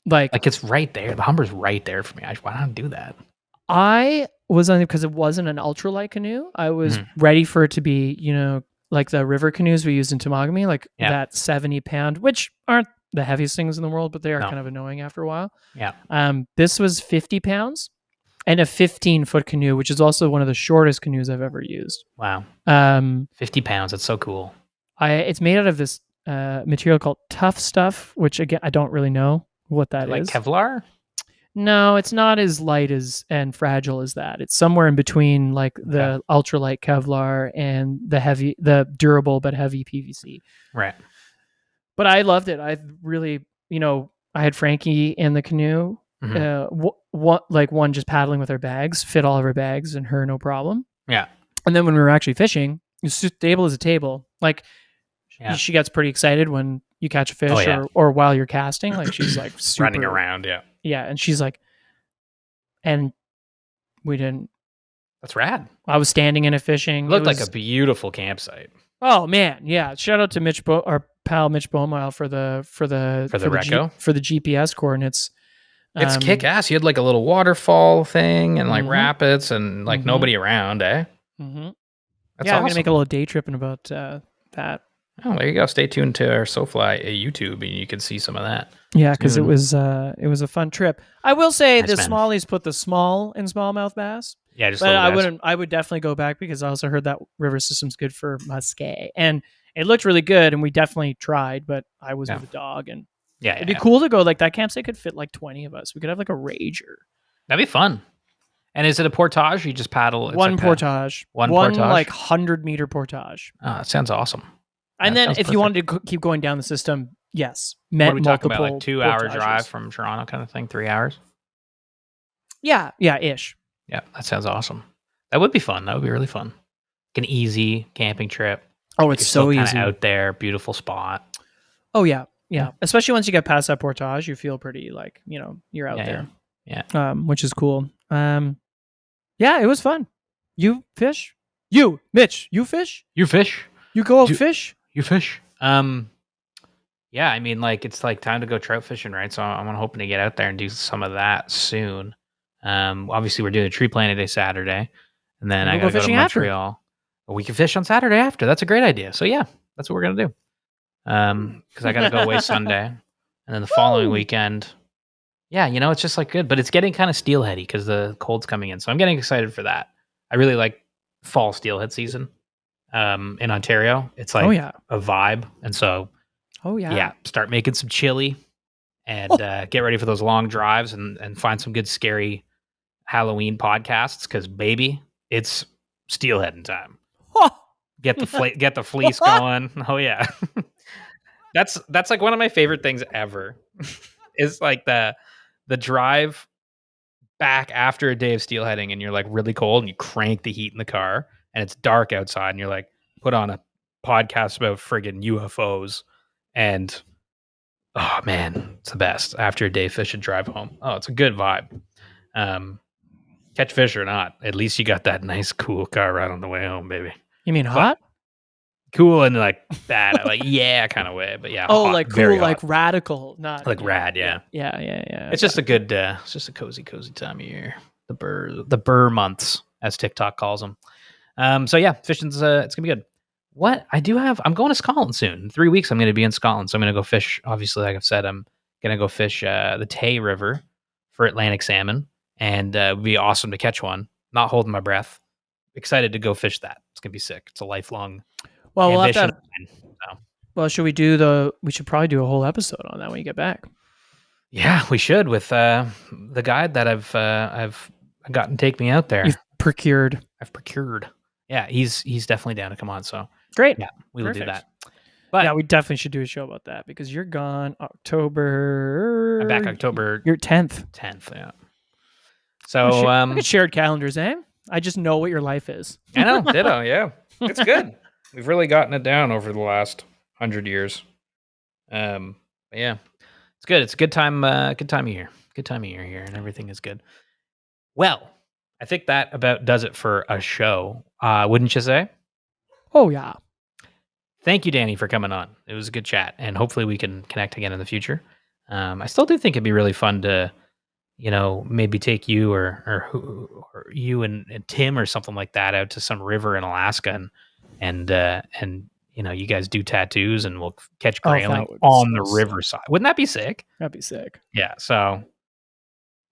Like
it's right there. The Humber's right there for me. Why not do that?
I was on it because it wasn't an ultralight canoe. I was ready for it to be, like the river canoes we used in Temagami, like that 70-pound, which aren't the heaviest things in the world, but they are kind of annoying after a while.
Yeah.
This was 50 pounds and a 15-foot canoe, which is also one of the shortest canoes I've ever used.
Wow. 50 pounds. That's so cool.
It's made out of this material called Tough Stuff, which again, I don't really know what that is.
Like Kevlar?
No, it's not as light and fragile as that. It's somewhere in between like the ultralight Kevlar and the durable but heavy PVC.
Right.
But I loved it. I really, I had Frankie in the canoe. One just paddling with her bags, fit all of her bags and her no problem.
Yeah.
And then when we were actually fishing, it's just stable as a table. Like she gets pretty excited when you catch a fish or while you're casting. Like she's like super,
running around. Yeah.
Yeah. And she's like, and we didn't.
That's rad.
I was standing in it fishing.
It looked like a beautiful campsite.
Oh man, yeah! Shout out to our pal Mitch Baumile for the GPS coordinates.
It's kick ass. You had like a little waterfall thing and like rapids and like nobody around, eh?
Mm-hmm.
That's
awesome. I'm gonna make a little day tripping about that.
Oh, there you go. Stay tuned to our SoFly YouTube and you can see some of that.
Yeah, because it was a fun trip. I will say the Smallies put the small in smallmouth bass.
Yeah, just
but I would definitely go back because I also heard that river system's good for musky, and it looked really good, and we definitely tried. But I was with a dog, and it'd be cool to go. Like that campsite could fit like 20 of us. We could have like a rager.
That'd be fun. And is it a portage? Or you just paddle?
One portage. One like 100-meter portage.
Oh, that sounds awesome.
And then if you wanted to keep going down the system, Yes,
What
met
are we talking about? Like
multiple
2-hour
portages.
drive from Toronto, kind of thing. 3 hours.
Yeah, ish.
Yeah, that sounds awesome. That would be fun. That would be really fun. Like an easy camping trip.
Oh, it's
You're still
so
kind of
easy.
out there, beautiful spot.
Oh yeah.
Yeah.
Especially once you get past that portage, you feel pretty like you're out there.
Yeah.
Which is cool. Yeah, it was fun. You fish? You, Mitch, you fish?
You fish?
You go out fish?
You fish? Yeah, I mean, like it's like time to go trout fishing, right? So I'm hoping to get out there and do some of that soon. Obviously we're doing a tree planting day Saturday, and then
And
I
we'll
gotta
go
go to
fishing after.
Montreal. But we can fish on Saturday after. That's a great idea. So yeah, that's what we're gonna do. Because I gotta go away Sunday, and then the following weekend. Yeah, it's just like good, but it's getting kind of steelheady because the cold's coming in. So I'm getting excited for that. I really like fall steelhead season. In Ontario, it's like a vibe, and so start making some chili and get ready for those long drives and find some good scary Halloween podcasts because baby, it's steelheading time. Get the fleece going. Oh yeah, that's like one of my favorite things ever. Is like the drive back after a day of steelheading and you're like really cold and you crank the heat in the car and it's dark outside and you're like put on a podcast about friggin' UFOs and oh man, it's the best after a day of fishing drive home. Oh, it's a good vibe. Catch fish or not, at least you got that nice cool car ride on the way home, baby.
You mean hot?
Cool and like bad, like kind of way, but yeah.
Oh,
hot,
like cool, like
hot.
radical, not
like rad, yeah.
Yeah.
It's just a good, it's just a cozy time of year. The burr months, as TikTok calls them. So yeah, fishing's it's gonna be good. What I do have, I'm going to Scotland soon. In 3 weeks, I'm going to be in Scotland, so I'm going to go fish. Obviously, like I've said, I'm going to go fish the Tay River for Atlantic salmon, and it would be awesome to catch one. Not holding my breath. Excited to go fish that. It's gonna be sick. It's a lifelong.
Well, we'll have to.
So.
Well, should we we should probably do a whole episode on that when you get back.
Yeah, we should with the guide that I've gotten take me out there.
I've procured.
Yeah, he's definitely down to come on. So
great.
Yeah, we will do that. But
yeah, we definitely should do a show about that because you're gone October.
I'm back October.
You're 10th.
10th, yeah. So
look at shared calendars, eh? I just know what your life is.
I know, ditto. Yeah, it's good. We've really gotten it down over the last 100 years. Yeah, it's good. It's a good time. Good time of year. Good time of year here, and everything is good. Well, I think that about does it for a show. Wouldn't you say?
Oh yeah.
Thank you, Danny, for coming on. It was a good chat, and hopefully we can connect again in the future. I still do think it'd be really fun to, maybe take you or you and Tim or something like that out to some river in Alaska, and you guys do tattoos, and we'll catch grayling on the riverside. Wouldn't that be sick?
That'd be sick.
Yeah. So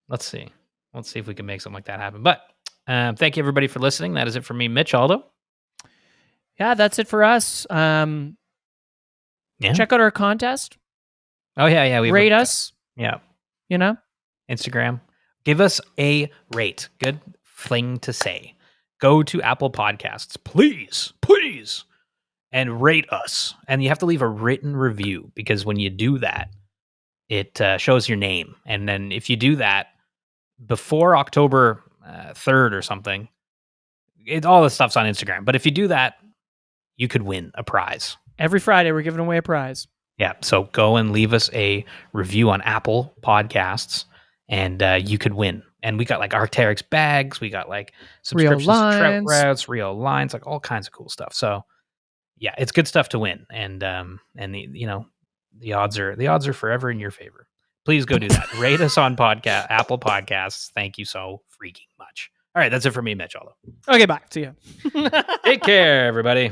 let's see. Let's see if we can make something like that happen. But thank you everybody for listening. That is it for me, Mitch Aldo.
Yeah, that's it for us. Check out our contest.
Oh yeah.
We rate us.
Yeah.
Instagram.
Give us a rate. Good thing to say. Go to Apple Podcasts, please, and rate us. And you have to leave a written review because when you do that, it shows your name. And then if you do that before October 3rd or something, all this stuff's on Instagram. But if you do that, you could win a prize.
Every Friday, we're giving away a prize.
Yeah. So go and leave us a review on Apple Podcasts, and you could win. And we got like Arc'teryx bags. We got like subscriptions to Trout routes, reel lines, like all kinds of cool stuff. So yeah, it's good stuff to win. And the odds are forever in your favor. Please go do that. Rate us on Apple Podcasts. Thank you so freaking much. All right, that's it for me, Mitch Aldo.
Okay, bye. See ya.
Take care, everybody.